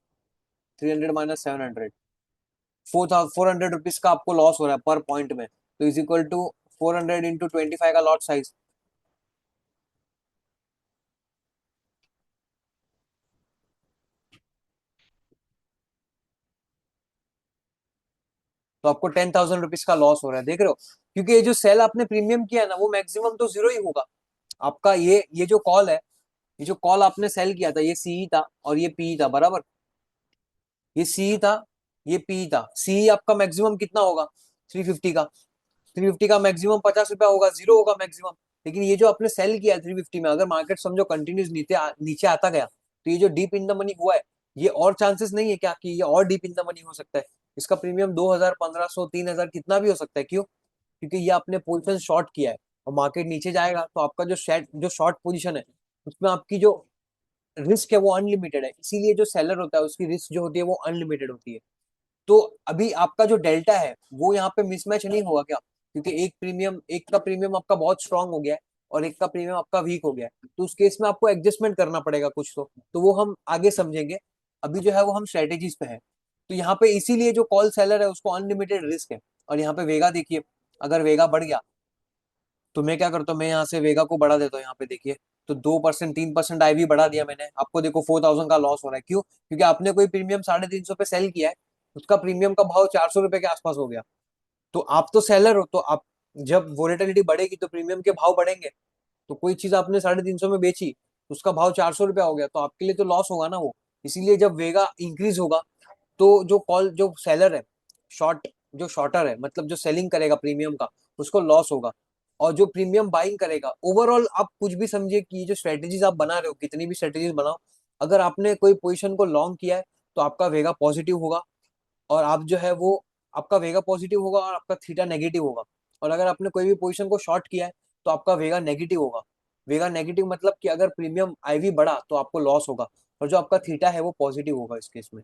300 माइनस 700, 400 रुपीज का आपको लॉस हो रहा है पर पॉइंट में। तो इज इक्वल टू 400 इंटू 25 का लॉट साइज, तो आपको 10,000 रुपीज का लॉस हो रहा है देख रहे हो, क्योंकि ये जो सेल आपने प्रीमियम किया है ना वो मैक्सिमम तो जीरो ही होगा। आपका ये जो कॉल है, ये जो कॉल आपने सेल किया था ये सी था और ये पी था बराबर, ये सी था, ये पी था। सी आपका मैक्सिमम कितना होगा, 350 का, 350 का मैक्सिमम 50 रुपया होगा, जीरो होगा मैक्सिमम। लेकिन ये जो आपने सेल किया है 350 में, अगर मार्केट समझो कंटिन्यूस नीचे आता गया, तो ये जो डीप इन द मनी हुआ है, ये और चांसेस नहीं है क्या कि ये और डीप इन द मनी हो सकता है। इसका प्रीमियम 2000, 1500, 3000 कितना भी हो सकता है, क्यों, क्योंकि ये आपने पोजीशन शॉर्ट किया है, और मार्केट नीचे जाएगा तो आपका जो शॉर्ट पोजीशन है उसमें आपकी जो रिस्क है वो अनलिमिटेड है, इसीलिए जो सेलर होता है उसकी रिस्क जो होती है वो अनलिमिटेड होती है। तो अभी आपका जो डेल्टा है वो यहाँ पे मिसमैच नहीं होगा क्या, क्योंकि एक का प्रीमियम आपका बहुत स्ट्रांग हो गया है और एक का प्रीमियम आपका वीक हो गया है, तो उस केस में आपको एडजस्टमेंट करना पड़ेगा कुछ, तो वो हम आगे समझेंगे। अभी जो है वो हम स्ट्रेटेजीज पे है। तो यहाँ पे इसीलिए जो कॉल सेलर है उसको अनलिमिटेड रिस्क है। और यहाँ पे वेगा देखिए, अगर वेगा बढ़ गया तो मैं क्या करता हूँ, मैं यहाँ से वेगा को बढ़ा देता हूँ, यहाँ पे देखिए, तो 2%, 3% आईवी बढ़ा दिया मैंने, आपको देखो 4000 का लॉस हो रहा है, क्यों, क्योंकि आपने कोई प्रीमियम 350 पे सेल किया है, उसका प्रीमियम का भाव 400 रुपए के आसपास हो गया। तो आप तो सेलर हो, तो आप जब वोलेटिलिटी बढ़ेगी तो प्रीमियम के भाव बढ़ेंगे। तो कोई चीज आपने 350 में बेची, उसका भाव 400 रुपया हो गया, तो आपके लिए तो लॉस होगा ना वो। इसीलिए जब वेगा इंक्रीज होगा तो जो सेलर है, शॉर्ट जो शॉर्टर है, मतलब जो सेलिंग करेगा प्रीमियम का, उसको लॉस होगा। और जो प्रीमियम बाइंग करेगा, ओवरऑल आप कुछ भी समझिए कि ये जो स्ट्रेटेजीज आप बना रहे हो, कितनी भी स्ट्रेटेजीज बनाओ, अगर आपने कोई पोजीशन को लॉन्ग किया है तो आपका वेगा पॉजिटिव होगा, और आप जो है वो, आपका वेगा पॉजिटिव होगा और आपका थीटा नेगेटिव होगा। और अगर आपने कोई भी पोजीशन को शॉर्ट किया है तो आपका वेगा नेगेटिव होगा। वेगा नेगेटिव मतलब कि अगर प्रीमियम आईवी बढ़ा तो आपको लॉस होगा, और जो आपका थीटा है वो पॉजिटिव होगा इस केस में।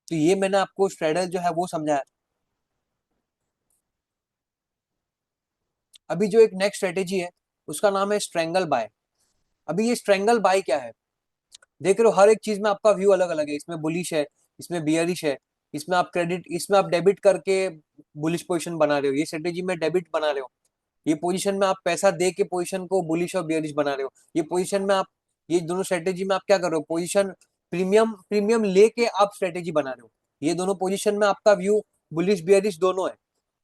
तो ये मैंने आपको स्ट्रेडल जो है वो समझाया। अभी जो एक नेक्स्ट स्ट्रेटेजी है उसका नाम है स्ट्रेंगल बाय। अभी ये स्ट्रेंगल बाय क्या है, देख रहे हो हर एक चीज में आपका व्यू अलग अलग है, इसमें बुलिश है, इसमें बियरिश है, इसमें आप क्रेडिट, इसमें आप डेबिट करके बुलिश पोजीशन बना रहे हो, ये स्ट्रेटेजी में डेबिट बना रहे हो, ये पोजीशन में आप पैसा दे के पोजीशन को बुलिश और बियरिश बना रहे हो, ये पोजीशन में आप, ये दोनों स्ट्रेटेजी में आप क्या कर रहे हो, पोजीशन प्रीमियम प्रीमियम लेके आप स्ट्रेटेजी बना रहे हो, ये दोनों पोजीशन में आपका व्यू बुलिश बियरिश दोनों है,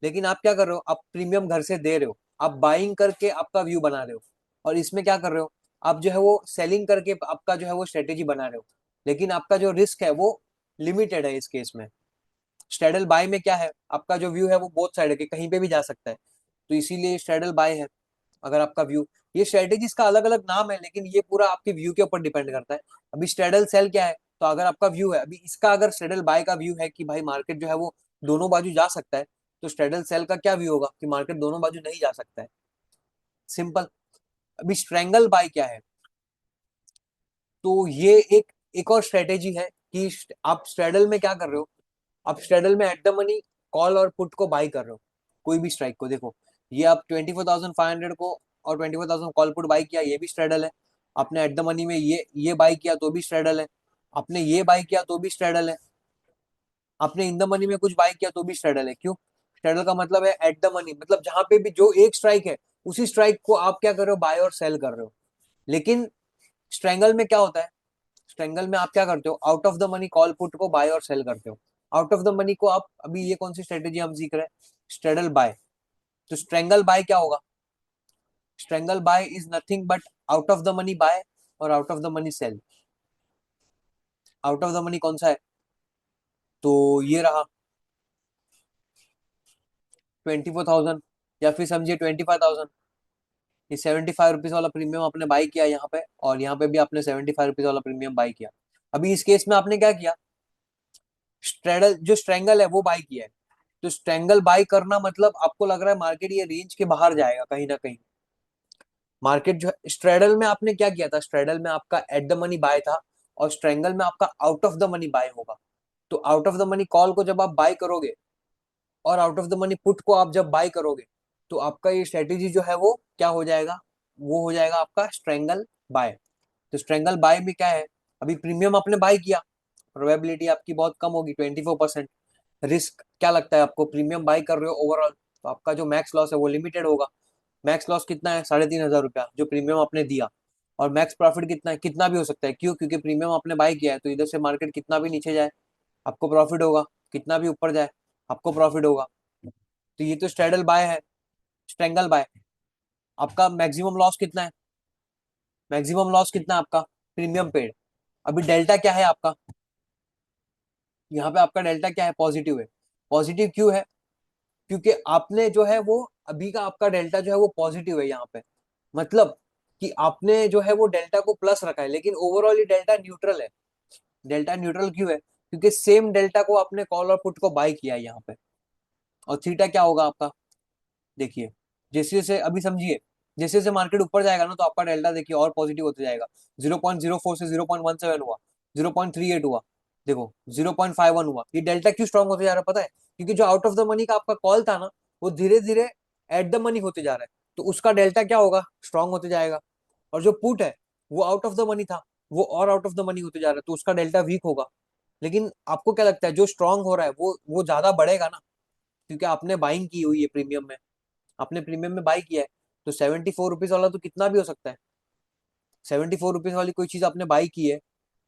लेकिन आप क्या कर रहे हो, आप प्रीमियम घर से दे रहे हो, आप बाइंग करके आपका व्यू बना रहे हो, और इसमें क्या कर रहे हो, आप जो है वो सेलिंग करके आपका जो है वो स्ट्रेटेजी बना रहे हो, लेकिन आपका जो रिस्क है वो लिमिटेड है इस केस में। स्ट्रेडल बाय में क्या है, आपका जो व्यू है वो बोथ साइड है कि कहीं पे भी जा सकता है, तो इसीलिए स्ट्रेडल बाय है। अगर आपका व्यू, ये स्ट्रेटेजीज का अलग अलग नाम है, लेकिन ये पूरा आपके व्यू के ऊपर डिपेंड करता है। अभी स्ट्रेडल सेल क्या है, तो अगर आपका व्यू है, अभी इसका अगर स्ट्रेडल बाय का व्यू है कि भाई मार्केट जो है वो दोनों बाजू जा सकता है, तो स्ट्रेडल सेल का क्या व्यू होगा कि मार्केट दोनों बाजू नहीं जा सकता है, सिंपल। अभी स्ट्रेंगल बाय क्या है, तो ये एक और स्ट्रेटेजी है कि आप स्ट्रेडल में क्या कर रहे हो, आप स्ट्रेडल में एट द मनी कॉल और पुट को बाई कर रहे हो, कोई भी स्ट्राइक को, देखो ये आप 24,500 को और 24,000 कॉल पुट बाई किया, ये भी स्ट्रेडल है। आपने एट द मनी में ये बाई किया तो भी स्ट्रेडल है, आपने ये बाई किया तो भी स्ट्रेडल है, आपने इन द मनी में कुछ बाई किया तो भी स्ट्रेडल है। क्यों, स्ट्रेडल का मतलब है एट द मनी, मतलब जहां पे भी जो एक स्ट्राइक है उसी स्ट्राइक को आप क्या कर रहे हो, बाय और सेल कर रहे हो। लेकिन स्ट्रेंगल में क्या होता है, स्ट्रेंगल में आप क्या करते हो, out of the money call put को बाय और सेल करते हो। आउट ऑफ द मनी को आप, अभी ये कौन सी स्ट्रेटेजी हम सीख रहे हैं, स्ट्रेडल बाय। तो स्ट्रेंगल बाय क्या होगा, strangle buy is nothing but out of the money buy और out of the money sell. Out of the money कौन सा है, तो ये रहा 24,000, या फिर समझिए 25,000, ये 75 रुपीज वाला प्रीमियम आपने बाई किया यहाँ पे, और यहाँ पे भी आपने 75 रुपीज वाला प्रीमियम बाई किया। अभी इस केस में आपने क्या किया, स्ट्रेडल जो स्ट्रेंगल है वो बाई किया है, तो स्ट्रेंगल बाई करना मतलब आपको लग रहा है मार्केट ये रेंज के बाहर जाएगा कहीं ना कहीं। मार्केट जो है, स्ट्रेडल में आपने क्या किया था, स्ट्रेडल में आपका एट द मनी बाय था, और स्ट्रेंगल में आपका out of the money bye होगा। तो out of the money call को जब आप बाय करोगे और out of the money put को आप जब बाय करोगे, तो आपका ये स्ट्रेटेजी जो है वो क्या हो जाएगा, वो हो जाएगा आपका स्ट्रेंगल बाय। तो स्ट्रेंगल बाय में क्या है, अभी प्रीमियम आपने बाय किया, प्रोबेबिलिटी आपकी बहुत कम होगी 24%। रिस्क क्या लगता है आपको, प्रीमियम बाय कर रहे हो ओवरऑल, तो आपका जो मैक्स लॉस है वो लिमिटेड होगा। मैक्स लॉस कितना है, 3,500 रुपया जो प्रीमियम आपने दिया, और मैक्स प्रॉफिट कितना है, कितना भी हो सकता है, क्यों, क्योंकि प्रीमियम आपने बाय किया है, तो इधर से मार्केट कितना भी नीचे जाए आपको प्रॉफिट होगा, कितना भी ऊपर जाए आपको प्रॉफिट होगा। तो ये तो स्ट्रेडल बाय है, स्ट्रेंगल बाय। आपका मैक्सिमम लॉस कितना है, मैक्सिमम लॉस कितना है आपका, प्रीमियम पेड। अभी डेल्टा क्या है आपका, यहाँ पे आपका डेल्टा क्या है, पॉजिटिव है। पॉजिटिव क्यों है, क्योंकि आपने जो है वो, अभी का आपका डेल्टा जो है वो पॉजिटिव है यहाँ पे, मतलब कि आपने जो है वो डेल्टा को प्लस रखा है, लेकिन ओवरऑल ये डेल्टा न्यूट्रल है। डेल्टा न्यूट्रल क्यों है, क्योंकि सेम डेल्टा को आपने कॉल और पुट को बाय किया है यहाँ पे। और थीटा क्या होगा आपका, देखिए जैसे जैसे अभी समझिए, जैसे जैसे मार्केट ऊपर जाएगा ना, तो आपका डेल्टा देखिए और पॉजिटिव होते जाएगा। 0.04 से 0.17 हुआ, 0.38 हुआ, देखो 0.51 हुआ। ये डेल्टा क्यों स्ट्रांग होते जा रहा है पता है, क्योंकि जो आउट ऑफ द मनी का आपका कॉल था ना, वो धीरे धीरे एट द मनी होते जा रहा है, तो उसका डेल्टा क्या होगा, स्ट्रांग होते जाएगा। और जो पुट है वो आउट ऑफ द मनी था, वो और आउट ऑफ द मनी होते जा रहा है, तो उसका डेल्टा वीक होगा। लेकिन आपको क्या लगता है, जो स्ट्रांग हो रहा है वो ज्यादा बढ़ेगा ना, क्योंकि आपने बाइंग की हुई है प्रीमियम में, आपने प्रीमियम में बाई किया है। तो 74 रुपीज वाला तो कितना भी हो सकता है, 74 रुपीज वाली कोई चीज आपने बाई की है,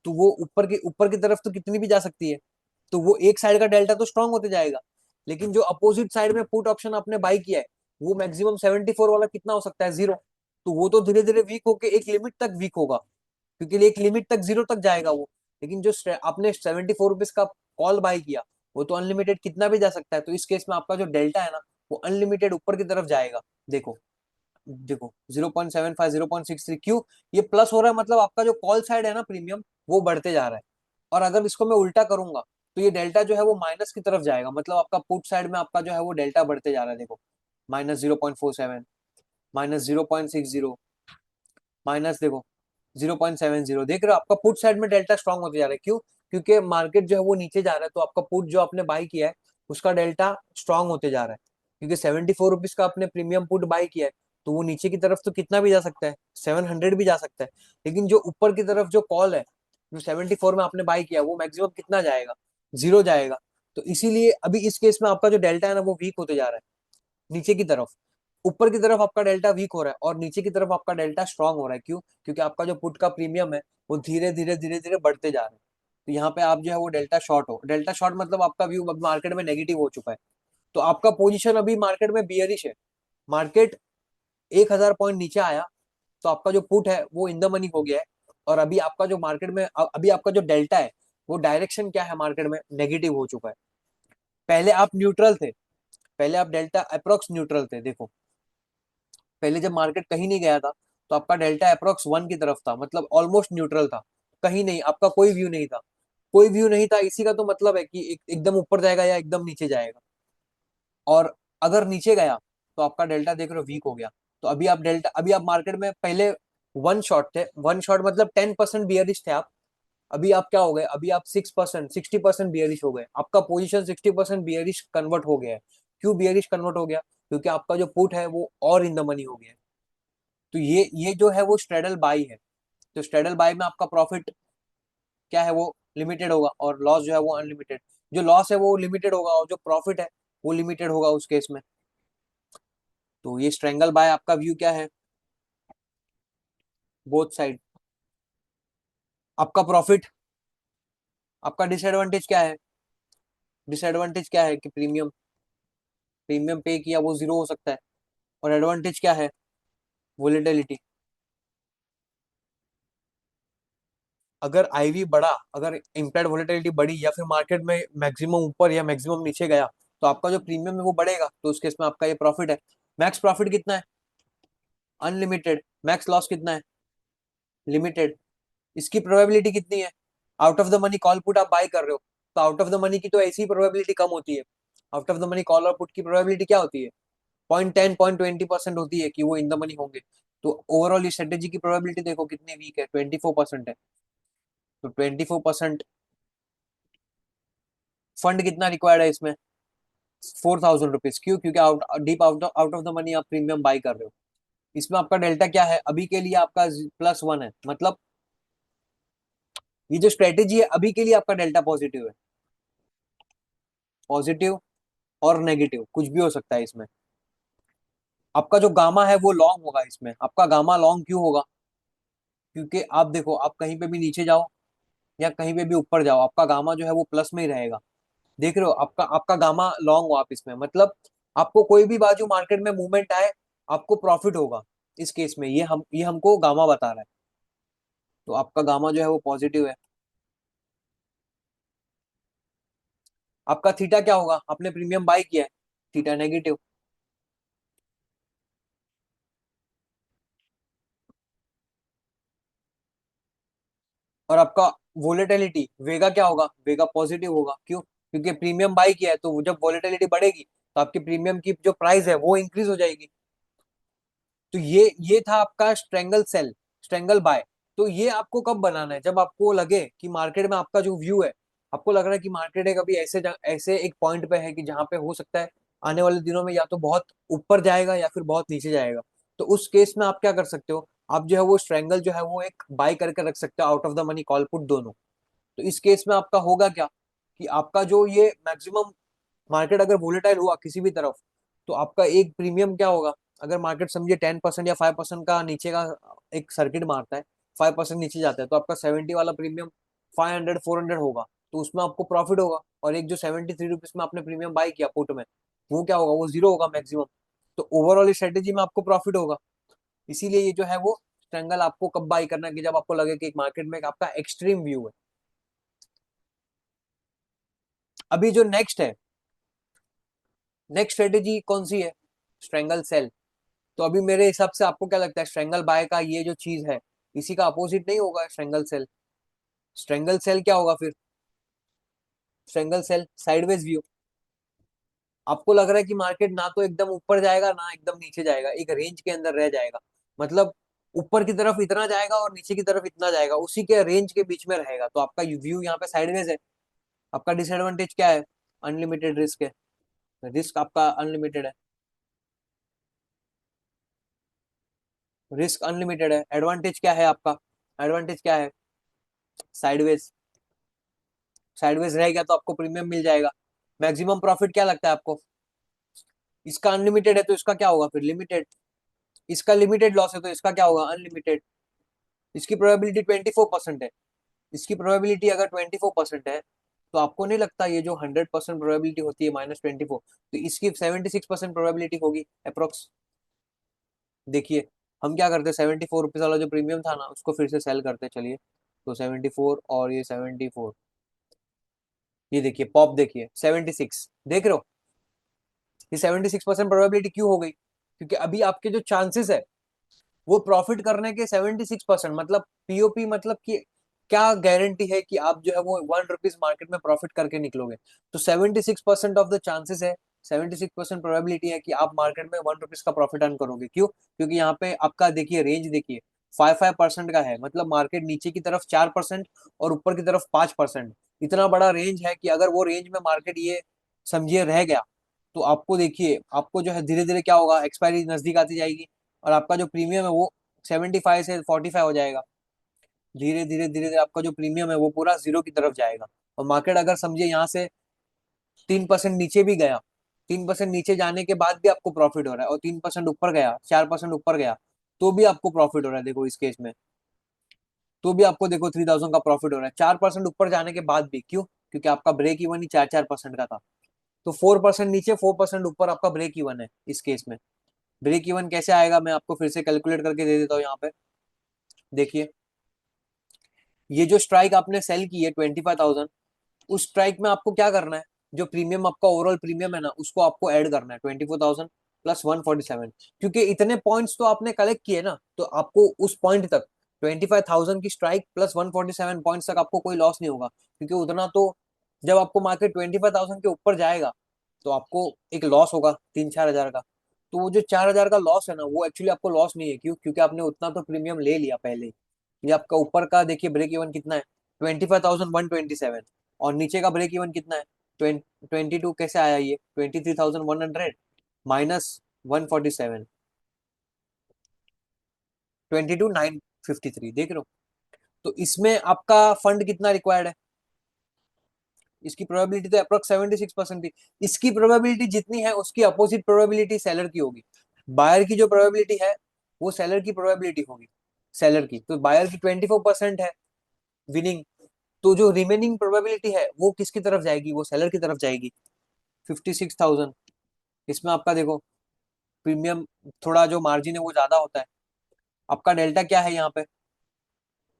तो वो ऊपर की तरफ तो कितनी भी जा सकती है, तो वो एक साइड का डेल्टा तो स्ट्रांग होते जाएगा। लेकिन जो अपोजिट साइड में पुट ऑप्शन आपने बाई किया है, वो मैक्सिमम 74 वाला कितना हो सकता है, 0। तो वो तो धीरे धीरे वीक होके एक लिमिट तक वीक होगा, क्योंकि एक लिमिट तक 0 तक जाएगा वो। लेकिन जो आपने 74 रुपीज का कॉल बाई किया, वो तो अनलिमिटेड कितना भी जा सकता है, तो इस केस में आपका जो डेल्टा है ना, वो अनलिमिटेड ऊपर की तरफ जाएगा। देखो, देखो 0.75, 0.63, क्यों? ये प्लस हो रहा है, मतलब आपका जो कॉल साइड है ना प्रीमियम, वो बढ़ते जा रहा है। और अगर इसको मैं उल्टा करूंगा तो ये डेल्टा जो है वो माइनस की तरफ जाएगा, मतलब आपका पुट साइड में आपका जो है वो डेल्टा बढ़ते जा रहा है। देखो, -0.47, -0.60, माइनस देखो 0.70, देख रहे हो आपका पुट साइड में डेल्टा स्ट्रांग होते जा रहा है। क्यों? क्योंकि मार्केट जो है वो नीचे जा रहा है, तो आपका पुट जो आपने बाई किया है उसका डेल्टा स्ट्रांग होते जा रहा है। क्योंकि 74 रुपीज का आपने प्रीमियम पुट बाई किया है, तो वो नीचे की तरफ तो कितना भी जा सकता है, 700 भी जा सकता है। लेकिन जो ऊपर की तरफ जो कॉल है, जो 74 में आपने बाई किया, वो मैक्सिमम कितना जाएगा, 0 जाएगा। तो इसीलिए अभी इस केस में आपका जो डेल्टा है ना वो वीक होते जा रहा है नीचे की तरफ। ऊपर की तरफ आपका डेल्टा वीक हो रहा है और नीचे की तरफ आपका डेल्टा स्ट्रांग हो रहा है। क्यों? क्योंकि आपका जो पुट का प्रीमियम है वो धीरे धीरे धीरे धीरे बढ़ते जा रहे हैं। तो यहाँ पे आप जो है वो डेल्टा शॉर्ट हो, डेल्टा शॉर्ट मतलब आपका व्यू अब मार्केट में नेगेटिव हो चुका है। तो आपका पोजीशन अभी मार्केट में बियरिश है। मार्केट 1,000 पॉइंट नीचे आया तो आपका जो पुट है वो इन द मनी हो गया है। और अभी आपका जो मार्केट में अभी आपका जो डेल्टा है वो डायरेक्शन क्या है मार्केट में, नेगेटिव हो चुका है। पहले आप न्यूट्रल थे, पहले आप डेल्टा अप्रोक्स न्यूट्रल थे। देखो, पहले जब मार्केट कहीं नहीं गया था तो आपका डेल्टा अप्रोक्स 1 की तरफ था, मतलब ऑलमोस्ट न्यूट्रल था। कहीं नहीं, आपका कोई व्यू नहीं था, कोई व्यू नहीं था। इसी का तो मतलब है कि एकदम ऊपर जाएगा या एकदम नीचे जाएगा। और अगर नीचे गया तो आपका डेल्टा देख रहे हो वीक हो गया। तो अभी आप डेल्टा, अभी आप मार्केट में पहले वन शॉट थे, वन शॉट मतलब 10% बियरिश थे आप। अभी आप क्या हो गए, अभी आप 6%, 60% बियरिश हो गए। आपका पोजीशन 60% बियरिश कन्वर्ट हो गया है। क्यों बियरिश कन्वर्ट हो गया? क्योंकि आपका जो पुट है वो और इन द मनी हो गया है। तो ये जो है वो स्ट्रेडल बाई है। तो स्ट्रेडल बाई में आपका प्रॉफिट क्या है, वो लिमिटेड होगा, और लॉस जो है वो अनलिमिटेड। जो लॉस है वो लिमिटेड होगा और जो प्रॉफिट है वो लिमिटेड होगा उस केस में। तो ये स्ट्रेंगल बाय आपका व्यू क्या है, बोथ साइड। आपका प्रॉफिट, आपका डिसएडवांटेज क्या है? डिसएडवांटेज क्या है कि प्रीमियम, प्रीमियम पे किया वो जीरो हो सकता है। और एडवांटेज क्या है? वोलेटिलिटी। अगर आईवी बढ़ा, अगर इम्प्लाइड वोलेटिलिटी बढ़ी या फिर मार्केट में मैक्सिमम ऊपर या मैक्सिमम नीचे गया, तो आपका जो प्रीमियम है वो बढ़ेगा, तो उस केस में आपका ये प्रॉफिट है। मैक्स प्रॉफिट कितना है? अनलिमिटेड। मैक्स लॉस कितना है? लिमिटेड। इसकी प्रोबेबिलिटी कितनी है? Out of the money call put आप बाय कर रहे हो, तो आउट ऑफ द मनी की तो ऐसी प्रोबेबिलिटी कम होती है। Out of the money call और पुट की प्रोबेबिलिटी क्या होती है? 0.10, 0.20% होती है कि वो इन द मनी होंगे। तो ओवरऑल इस स्ट्रेटेजी की प्रोबेबिलिटी देखो कितनी वीक है, 24% है। तो 24%, फंड कितना रिक्वायर्ड है इसमें? 4,000 रुपीज। क्यों? क्योंकि out deep out out of the money आप प्रीमियम बाई कर रहे हो। इसमें आपका डेल्टा क्या है अभी के लिए? आपका +1 है, मतलब ये जो स्ट्रेटेजी है अभी के लिए आपका डेल्टा पॉजिटिव है। पॉजिटिव और नेगेटिव कुछ भी हो सकता है इसमें। आपका जो गामा है वो लॉन्ग होगा इसमें। आपका गामा लॉन्ग क्यों होगा? क्योंकि आप देखो, आप कहीं पे भी नीचे जाओ या कहीं पे भी ऊपर जाओ, आपका गामा जो है वो प्लस में ही रहेगा। देख रहे हो, आपका आपका गामा लॉन्ग हो आप इसमें, मतलब आपको कोई भी बाजू मार्केट में मूवमेंट आए, आपको प्रॉफिट होगा। इस केस में ये हमको गामा बता रहा है। तो आपका गामा जो है वो पॉजिटिव है। आपका थीटा क्या होगा? आपने प्रीमियम बाई किया है, थीटा नेगेटिव। और आपका वोलेटिलिटी वेगा क्या होगा? वेगा पॉजिटिव होगा। क्यों? क्योंकि प्रीमियम बाई किया है, तो जब वोलेटिलिटी बढ़ेगी तो आपकी प्रीमियम की जो प्राइस है वो इंक्रीज हो जाएगी। तो ये था आपका स्ट्रेंगल सेल, स्ट्रेंगल बाय। तो ये आपको कब बनाना है? जब आपको लगे कि मार्केट में आपका जो व्यू है, आपको लग रहा है कि मार्केट एक अभी ऐसे ऐसे एक पॉइंट पे है कि जहां पे हो सकता है आने वाले दिनों में या तो बहुत ऊपर जाएगा या फिर बहुत नीचे जाएगा। तो उस केस में आप क्या कर सकते हो? आप जो है वो स्ट्रेंगल जो है वो एक बाय करके रख सकते हो, out of the money call put दोनों। तो इस केस में आपका होगा क्या कि आपका जो ये मैक्सिमम मार्केट अगर वोलेटाइल हुआ किसी भी तरफ, तो आपका एक प्रीमियम क्या होगा? अगर मार्केट समझिए 10% या 5% का नीचे का एक सर्किट मारता है, 5% नीचे जाता है, तो आपका 70 वाला प्रीमियम 500, 400 होगा। तो उसमें आपको प्रॉफिट होगा। और एक जो 73 रुपीज में आपने प्रीमियम बाय किया पुट में, वो क्या होगा? वो जीरो होगा मैक्सिमम। तो ओवरऑल स्ट्रेटेजी में आपको प्रॉफिट होगा। इसीलिए ये जो है वो स्ट्रैंगल आपको कब बाय करना है कि जब आपको लगे कि एक मार्केट में आपका एक्सट्रीम व्यू है। अभी जो नेक्स्ट है, नेक्स्ट स्ट्रेटेजी कौन सी है? Strangle sell. तो अभी मेरे हिसाब से आपको क्या लगता है, स्ट्रेंगल बाय का ये जो चीज है, इसी का अपोजिट नहीं होगा स्ट्रेंगल सेल? स्ट्रेंगल सेल क्या होगा फिर? Strangle sell sideways view. आपको लग रहा है कि मार्केट ना तो एकदम ऊपर जाएगा ना एकदम नीचे जाएगा, एक रेंज के अंदर रह जाएगा, मतलब ऊपर की तरफ इतना जाएगा और नीचे की तरफ इतना जाएगा, उसी के रेंज के बीच में रहेगा, तो आपका व्यू यहाँ पे साइडवेज है। आपका डिसएडवांटेज क्या है? अनलिमिटेड रिस्क है। रिस्क आपका अनलिमिटेड है। रिस्क अनलिमिटेड है। एडवांटेज क्या है आपका? एडवांटेज क्या है? साइडवेज। साइडवेज रहेगा तो आपको प्रीमियम मिल जाएगा। मैक्सिमम प्रॉफिट क्या लगता है आपको? इसका अनलिमिटेड है तो इसका क्या होगा फिर? लिमिटेड। इसका लिमिटेड लॉस है तो इसका क्या होगा? अनलिमिटेड। इसकी प्रोबेबिलिटी 24% है। इसकी प्रोबेबिलिटी अगर 24% है, तो आपको नहीं लगता ये जो 100% प्रोबेबिलिटी होती है -24, तो इसकी 76% प्रोबेबिलिटी होगी अप्रोक्स? देखिए, हम क्या करते हैं, 74 रुपीज वाला जो प्रीमियम था ना, उसको फिर से सेल करते हैं, चलिए। तो 74 और ये 74, ये देखिए पॉप, देखिए 76, देख रहे हो? ये 76% प्रोबेबिलिटी क्यों हो गई? क्योंकि अभी आपके जो चांसेस है वो प्रॉफिट करने के 76%, मतलब पीओपी, मतलब कि क्या गारंटी है कि आप जो है वो 1 रुपीज मार्केट में प्रॉफिट करके निकलोगे? तो 76% ऑफ द चांसेस है, 76% प्रोबेबिलिटी है कि आप मार्केट में 1 रुपीज का प्रॉफिट अर्न करोगे। क्यों? क्योंकि यहाँ पे आपका देखिए रेंज, देखिए 5% का है, मतलब मार्केट नीचे की तरफ 4% और ऊपर की तरफ 5%। इतना बड़ा रेंज है कि अगर वो रेंज में मार्केट ये समझिए रह गया, तो आपको देखिए, आपको जो है धीरे धीरे क्या होगा, एक्सपायरी नजदीक आती जाएगी और आपका जो प्रीमियम है वो 75 से 45 हो जाएगा। धीरे धीरे धीरे धीरे आपका जो प्रीमियम है वो पूरा जीरो की तरफ जाएगा। और मार्केट अगर समझिए यहाँ से 3% नीचे भी गया, 3% नीचे जाने के बाद भी आपको प्रॉफिट हो रहा है, और 3% ऊपर गया, 4% ऊपर गया, तो भी आपको प्रॉफिट हो रहा है। देखो इस केस में तो भी आपको देखो 3000 का प्रॉफिट हो रहा है, 4% ऊपर जाने के बाद भी। क्यों? क्योंकि आपका ब्रेक इवन ही 4-4% का था। तो 4% नीचे, 4% ऊपर आपका ब्रेक इवन है इस केस में। ब्रेक इवन कैसे आएगा, मैं आपको फिर से कैलकुलेट करके दे देता हूँ यहाँ पे। देखिए, ये जो स्ट्राइक आपने सेल की है 25,000, उस स्ट्राइक में आपको क्या करना है, जो प्रीमियम आपका ओवरऑल प्रीमियम है ना, उसको आपको ऐड करना है 24,000 प्लस 147, क्योंकि इतने पॉइंट्स तो आपने कलेक्ट किए ना, तो आपको उस पॉइंट तक 25,000 की स्ट्राइक प्लस 147 पॉइंट्स तक आपको कोई लॉस नहीं होगा, क्योंकि उतना तो जब आपको मार्केट 25,000 के ऊपर जाएगा तो आपको एक लॉस होगा 3-4 हजार का। तो वो जो 4 हजार का लॉस है ना, वो एक्चुअली आपको लॉस नहीं है। क्यों? क्योंकि आपने उतना तो प्रीमियम ले लिया पहले ही। ये आपका ऊपर का देखिए ब्रेक इवन कितना है, 25,127, और नीचे का ब्रेक इवन कितना है, 22। कैसे आया ये 23,100 -147, 22,953, देख रहे हो? तो इसमें आपका फंड कितना रिक्वायर्ड है? इसकी प्रोबेबिलिटी तो अप्रोक्स 76% थी। इसकी प्रोबेबिलिटी जितनी है उसकी अपोजिट प्रोबेबिलिटी सेलर की होगी। बायर की जो प्रोबेबिलिटी है वो सेलर की प्रोबेबिलिटी होगी। सेलर की तो बायर की 24% है विनिंग, तो जो रिमेनिंग प्रोबेबिलिटी है वो किसकी तरफ जाएगी? वो सेलर की तरफ जाएगी, 56,000। इसमें आपका देखो प्रीमियम, थोड़ा जो मार्जिन है वो ज्यादा होता है। आपका डेल्टा क्या है यहाँ पे?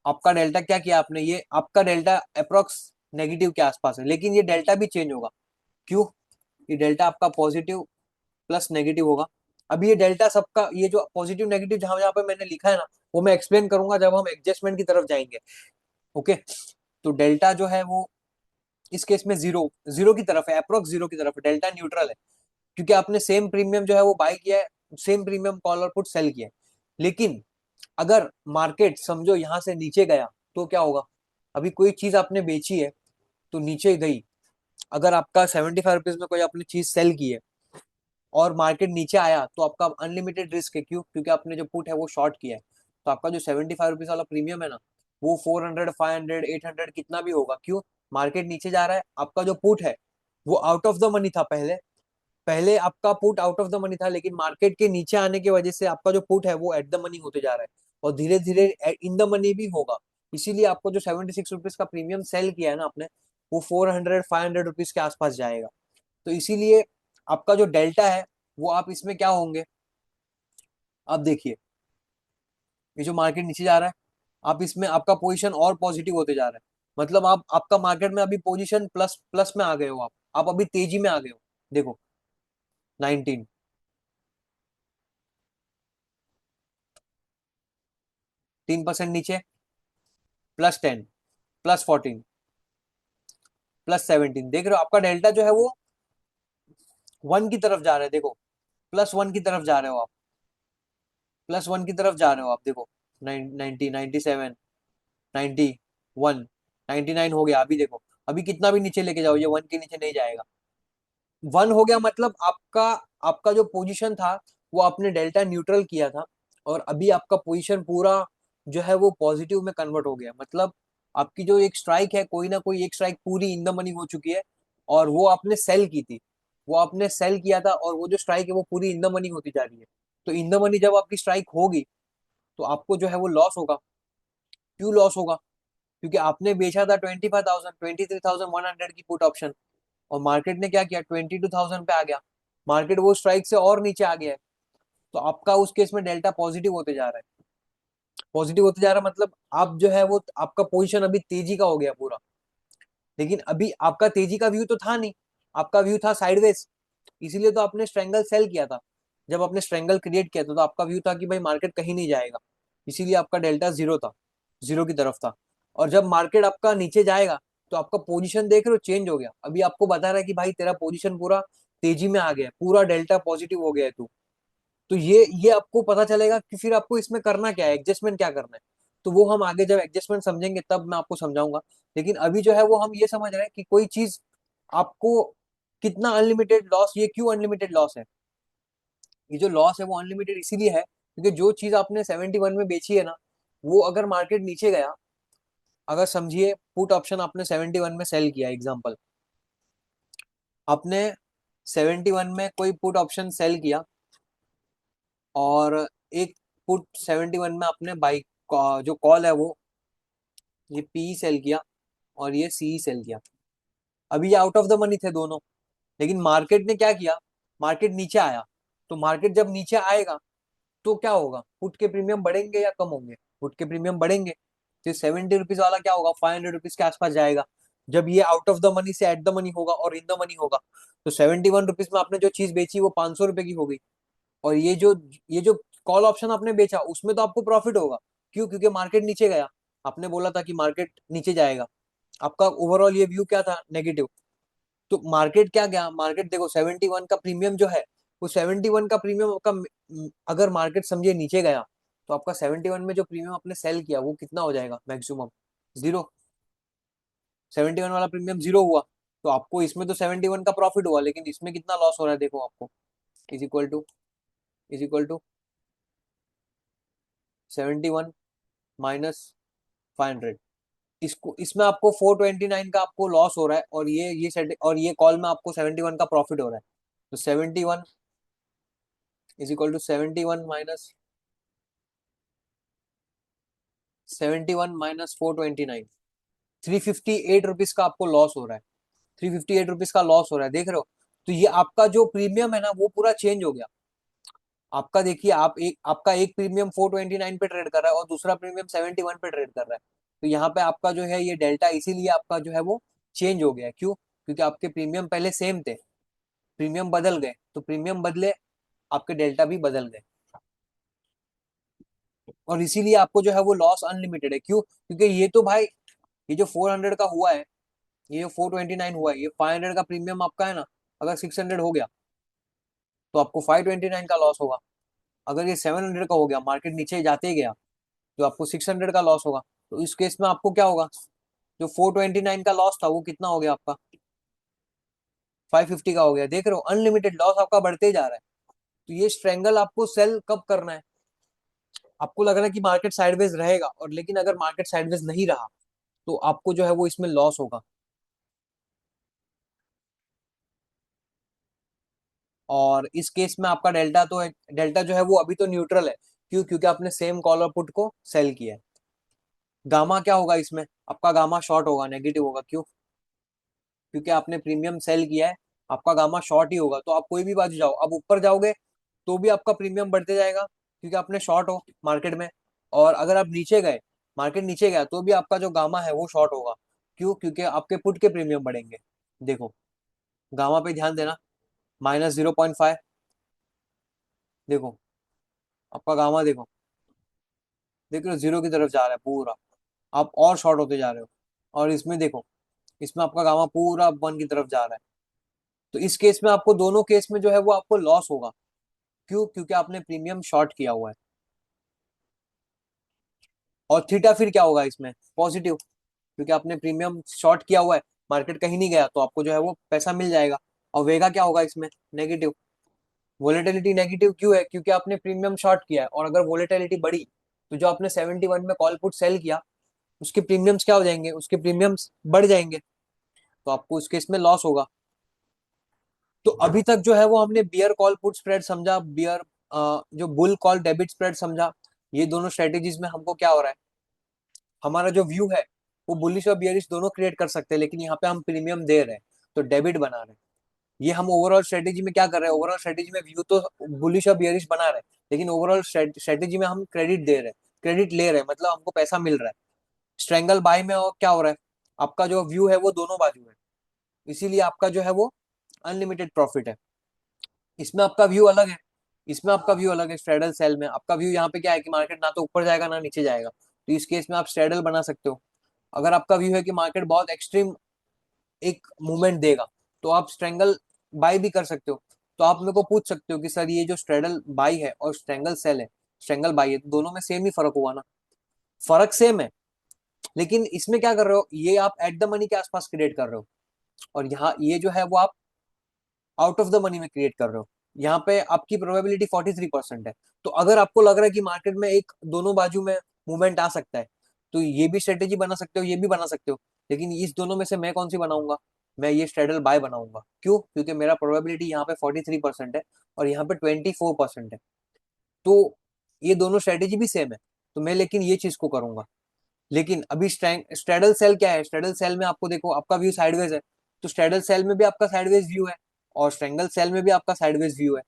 आपका डेल्टा क्या किया आपने, ये आपका डेल्टा अप्रोक्स नेगेटिव के आसपास है, लेकिन ये डेल्टा भी चेंज होगा। क्यों? ये डेल्टा आपका पॉजिटिव प्लस नेगेटिव होगा। अभी ये डेल्टा सबका, ये जो पॉजिटिव नेगेटिव जहां जहां पे मैंने लिखा है ना, वो मैं एक्सप्लेन करूंगा जब हम एडजस्टमेंट की तरफ जाएंगे। ओके। तो डेल्टा जो है वो इस केस में जीरो, जीरो की तरफ है, अप्रोक्स जीरो की तरफ है, डेल्टा न्यूट्रल है। क्योंकि आपने सेम प्रीमियम जो है वो बाय किया है, सेम प्रीमियम कॉल और पुट सेल किया है। लेकिन अगर मार्केट समझो यहाँ से नीचे गया तो क्या होगा? अभी कोई चीज आपने बेची है तो नीचे गई, अगर आपका 75 रुपीज में कोई आपने चीज सेल की है और मार्केट नीचे आया, तो आपका अनलिमिटेड रिस्क है। क्यों? क्योंकि आपने जो पुट है वो शॉर्ट किया है। तो आपका जो 75 रुपीज वाला प्रीमियम है ना, वो 400, 500, 800 कितना भी होगा। क्यों? मार्केट नीचे जा रहा है, आपका जो पुट है वो आउट ऑफ द मनी था पहले। पहले आपका put out of the money था, लेकिन मार्केट के नीचे आने की वजह से आपका जो पुट है वो एट द मनी होते जा रहा है, और धीरे धीरे इन द मनी भी होगा। इसीलिए आपको जो 76 रुपीज का प्रीमियम सेल किया है ना आपने, वो 400, 500 रुपीज के आसपास जाएगा। तो इसीलिए आपका जो डेल्टा है वो आप इसमें क्या होंगे, आप देखिए, ये जो मार्केट नीचे जा रहा है, आप इसमें आपका पोजीशन और पॉजिटिव होते जा रहा है। मतलब आप, आपका मार्केट में अभी पोजीशन प्लस प्लस में आ गए हो, आप अभी तेजी में आ गए हो। देखो 19, 3% नीचे, +10, +14, +17, देख रहे हो आपका डेल्टा जो है वो 1 की तरफ जा रहा है, देखो +1 की तरफ जा रहे हो आप, +1 की तरफ जा रहे हो आप, देखो 90, 97, 91, 99 हो गया। अभी देखो, अभी कितना भी नीचे लेके जाओ ये 1 के नीचे नहीं जाएगा। 1 हो गया मतलब आपका आपका जो पोजीशन था वो आपने डेल्टा न्यूट्रल किया था, और अभी आपका पोजीशन पूरा जो है वो पॉजिटिव में कन्वर्ट हो गया। मतलब आपकी जो एक स्ट्राइक है, कोई ना कोई एक स्ट्राइक पूरी इन द मनी हो चुकी है, और वो आपने सेल की थी, वो आपने सेल किया था, और वो जो स्ट्राइक है वो पूरी इन द मनी होती जा रही है। तो इन द मनी जब आपकी स्ट्राइक होगी तो आपको जो है वो लॉस होगा। क्यों लॉस होगा? क्योंकि आपने बेचा था 25,000, 23,100 की पुट ऑप्शन, और मार्केट ने क्या किया, 22,000 पे आ गया। मार्केट वो स्ट्राइक से और नीचे आ गया है, तो आपका उस केस में डेल्टा पॉजिटिव होते जा रहा है। पॉजिटिव होते जा रहा है मतलब आप जो है वो आपका पोजीशन अभी तेजी का हो गया पूरा। लेकिन अभी आपका तेजी का व्यू तो था नहीं, आपका व्यू था साइडवेज, इसीलिए तो आपने स्ट्रेंगल सेल किया था। जब आपने स्ट्रेंगल क्रिएट किया था तो आपका व्यू था कि भाई मार्केट कहीं नहीं जाएगा, इसीलिए आपका डेल्टा जीरो था, जीरो की तरफ था। और जब मार्केट आपका नीचे जाएगा तो आपका पोजीशन देख रहे हो चेंज हो गया। अभी आपको बता रहा है कि भाई तेरा पोजीशन पूरा तेजी में आ गया है, पूरा डेल्टा पॉजिटिव हो गया है तू। तो ये आपको पता चलेगा कि फिर आपको इसमें करना क्या है, एडजस्टमेंट क्या करना है। तो वो हम आगे जब एडजस्टमेंट समझेंगे तब मैं आपको समझाऊंगा। लेकिन अभी जो है वो हम ये समझ रहे हैं कि कोई चीज आपको कितना अनलिमिटेड लॉस, ये क्यों अनलिमिटेड लॉस है? ये जो लॉस है वो अनलिमिटेड इसीलिए है क्योंकि जो चीज आपने 71 में बेची है ना, वो अगर मार्केट नीचे गया, अगर समझिए पुट ऑप्शन आपने 71 में सेल किया, एग्जांपल आपने 71 में कोई पुट ऑप्शन सेल किया, और एक पुट 71 में आपने बाई जो कॉल है वो ये पी सेल किया, और ये सी सेल किया। अभी ये आउट ऑफ द मनी थे दोनों, लेकिन मार्केट ने क्या किया, मार्केट नीचे आया। तो मार्केट जब नीचे आएगा तो क्या होगा, पुट के प्रीमियम बढ़ेंगे या कम होंगे? पुट के प्रीमियम बढ़ेंगे। तो 70 रुपीज वाला क्या होगा, 500 रुपीज के आसपास जाएगा। जब ये आउट ऑफ द मनी से एट द मनी होगा और इन द मनी होगा, तो 71 रुपीज में आपने जो चीज बेची वो 500 रुपए की हो गई। और ये जो कॉल ऑप्शन आपने बेचा उसमें तो आपको प्रॉफिट होगा। क्यों? क्योंकि मार्केट नीचे गया, आपने बोला था कि मार्केट नीचे जाएगा, आपका ओवरऑल ये व्यू क्या था, नेगेटिव। तो मार्केट क्या गया, मार्केट देखो 71 का प्रीमियम जो है, वो 71 का प्रीमियम आपका अगर मार्केट समझिए नीचे गया, तो आपका 71 में जो प्रीमियम आपने सेल किया वो कितना हो जाएगा, मैक्सिमम जीरो। 71 वाला प्रीमियम जीरो हुआ, तो आपको इसमें तो 71 का प्रॉफिट हुआ, लेकिन इसमें कितना लॉस हो रहा है देखो आपको, इज इक्वल टू 71 -500। इसको इसमें आपको 429 का आपको लॉस हो रहा है, और ये सेट, और ये कॉल में आपको 71 का प्रॉफिट हो रहा है। तो 71 माइनस 429, 358 रुपीज का आपको लॉस हो रहा है। 358 रुपीज का लॉस हो रहा है, देख रहे हो? तो ये आपका जो प्रीमियम है ना वो पूरा चेंज हो गया। आपका देखिए, आपका एक प्रीमियम 429 पे ट्रेड कर रहा है और दूसरा प्रीमियम 71 पे ट्रेड कर रहा है। तो यहाँ पे आपका जो है ये डेल्टा इसीलिए आपका जो है वो चेंज हो गया है। क्यों? क्योंकि आपके प्रीमियम पहले सेम थे, प्रीमियम बदल गए, तो प्रीमियम बदले, आपके डेल्टा भी बदल गए, और इसीलिए आपको जो है वो लॉस अनलिमिटेड है। क्यों? क्योंकि ये तो भाई, ये जो 400 का हुआ है, ये जो 429 हुआ है, ये 500 का प्रीमियम आपका है ना, अगर 600 हो गया तो आपको 529 का लॉस होगा। अगर ये 700 का हो गया, मार्केट नीचे जाते ही गया, तो आपको 600 का लॉस होगा। तो इस केस में आपको क्या होगा, जो 429 का लॉस था वो कितना हो गया आपका, 550 का हो गया। देख रहे हो, अनलिमिटेड लॉस आपका बढ़ते ही जा रहा है। तो ये स्ट्रेंगल आपको सेल कब करना है, आपको लग रहा है कि मार्केट साइडवेज रहेगा, और लेकिन अगर मार्केट साइडवेज नहीं रहा तो आपको जो है वो इसमें लॉस होगा। और इस केस में आपका डेल्टा तो है, डेल्टा जो है वो अभी तो न्यूट्रल है। क्यों? क्योंकि आपने सेम कॉल और पुट को सेल किया है। गामा क्या होगा इसमें, आपका गामा शॉर्ट होगा, नेगेटिव होगा। क्यों? क्योंकि आपने प्रीमियम सेल किया है, आपका गामा शॉर्ट ही होगा। तो आप कोई भी बाजू जाओ, अब ऊपर जाओगे तो भी आपका प्रीमियम बढ़ते जाएगा क्योंकि आपने शॉर्ट हो मार्केट में। और अगर आप नीचे गए, मार्केट नीचे गया, तो भी आपका जो गामा है वो शॉर्ट होगा। क्यों? क्योंकि आपके पुट के प्रीमियम बढ़ेंगे। देखो, गामा पे ध्यान देना, -0.5, देखो आपका गामा देखो, देख रहे हो जीरो की तरफ जा रहा है पूरा, आप और शॉर्ट होते जा रहे हो। और इसमें देखो, इसमें आपका गामा पूरा वन की तरफ जा रहा है। तो इस केस में आपको, दोनों केस में जो है वो आपको लॉस होगा। क्यों? क्योंकि आपने प्रीमियम शॉर्ट किया हुआ है। और थीटा फिर क्या होगा इसमें? पॉजिटिव, क्योंकि आपने प्रीमियम शॉर्ट किया हुआ है, मार्केट कहीं नहीं गया, तो आपको जो है वो पैसा मिल जाएगा। और वेगा क्या होगा इसमें? नेगेटिव। वोलेटिलिटी नेगेटिव क्यों है? क्योंकि आपने प्रीमियम शॉर्ट किया है, और अगर वोलेटिलिटी बढ़ी तो जो आपने 71 में कॉल पुट सेल किया, उसके प्रीमियम्स क्या हो जाएंगे? उसके प्रीमियम्स बढ़ जाएंगे, तो आपको उस केस में लॉस होगा। तो अभी तक जो है वो हमने बियर कॉल पुट स्प्रेड समझा, बियर जो बुल कॉल डेबिट स्प्रेड समझा। ये दोनों स्ट्रेटेजीज में हमको क्या हो रहा है, हमारा जो व्यू है वो बुलिश और बियरिश दोनों क्रिएट कर सकते हैं, लेकिन यहाँ पे हम प्रीमियम दे रहे हैं, तो डेबिट बना रहे हैं। ये हम ओवरऑल स्ट्रेटेजी में क्या कर रहे हैं, ओवरऑल स्ट्रेटेजी में व्यू तो बुलिश और बियरिश बना रहे हैं, लेकिन ओवरऑल स्ट्रेटेजी में हम क्रेडिट दे रहे हैं, क्रेडिट ले रहे हैं, मतलब हमको पैसा मिल रहा है। स्ट्रेंगल बाय में और क्या हो रहा है, आपका जो व्यू है वो दोनों बाजू है, इसीलिए आपका जो है वो अनलिमिटेड प्रॉफिट है। इसमें आपका व्यू अलग है, इसमें आपका व्यू अलग है। स्ट्रेडल सेल में आपका व्यू यहाँ पे क्या है कि मार्केट ना तो ऊपर जाएगा ना नीचे जाएगा, तो इस केस में आप स्ट्रेडल बना सकते हो। अगर आपका व्यू है कि मार्केट बहुत एक्सट्रीम एक मूवमेंट देगा, तो आप स्ट्रेंगल बाय भी कर सकते हो। तो आप मेरे को पूछ सकते हो कि सर ये जो स्ट्रेडल बाय है और स्ट्रेंगल सेल है, स्ट्रेंगल बाय है, तो दोनों में सेम ही फर्क हुआ ना? फर्क सेम है, लेकिन इसमें क्या कर रहे हो, ये आप एट द मनी के आसपास क्रिएट कर रहे हो, और यहाँ ये जो है वो आप आउट ऑफ द मनी में क्रिएट कर रहे हो। यहाँ पे आपकी प्रोबेबिलिटी 43% है। तो अगर आपको लग रहा है कि मार्केट में एक दोनों बाजू में मूवमेंट आ सकता है, तो ये भी स्ट्रेटेजी बना सकते हो, ये भी बना सकते हो। लेकिन इस दोनों में से मैं कौन सी बनाऊंगा? मैं ये स्ट्रेडल बाय बनाऊंगा। क्यों? क्योंकि मेरा प्रोबेबिलिटी यहाँ पे 43% है, और यहाँ पे 24% है। तो ये दोनों स्ट्रेटेजी भी सेम है, तो मैं लेकिन ये चीज को करूंगा। लेकिन अभी स्ट्रेडल सेल क्या है, स्ट्रेडल सेल में आपको देखो आपका व्यू साइडवेज है, तो स्ट्रेडल सेल में भी आपका साइडवेज व्यू है, और स्ट्रेंगल सेल में भी आपका साइडवेज व्यू है।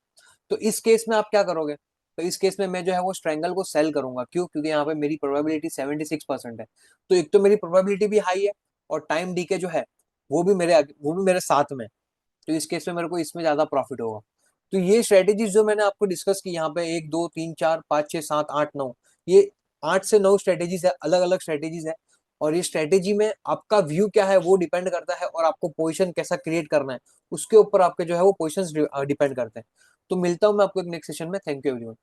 तो इस केस में आप क्या करोगे? तो इस केस में मैं जो है वो स्ट्रेंगल को सेल करूंगा। क्यों? क्योंकि यहाँ पे मेरी प्रोबेबिलिटी 76% है। तो एक तो मेरी प्रोबेबिलिटी भी हाई है, और टाइम डीके जो है वो भी मेरे साथ में। तो इस केस में मेरे को इसमें ज्यादा प्रॉफिट होगा। तो ये स्ट्रेटेजीज जो मैंने आपको डिस्कस की यहाँ पे, 1 2 3 4 5 6 7 8 9, ये 8 से 9 स्ट्रेटेजीज है, अलग अलग स्ट्रेटेजीज है। और ये स्ट्रेटेजी में आपका व्यू क्या है वो डिपेंड करता है, और आपको पोजिशन कैसा क्रिएट करना है उसके ऊपर आपके जो है वो पोजिशन डिपेंड करते हैं। तो मिलता हूँ मैं आपको एक नेक्स्ट सेशन में। Thank you everyone.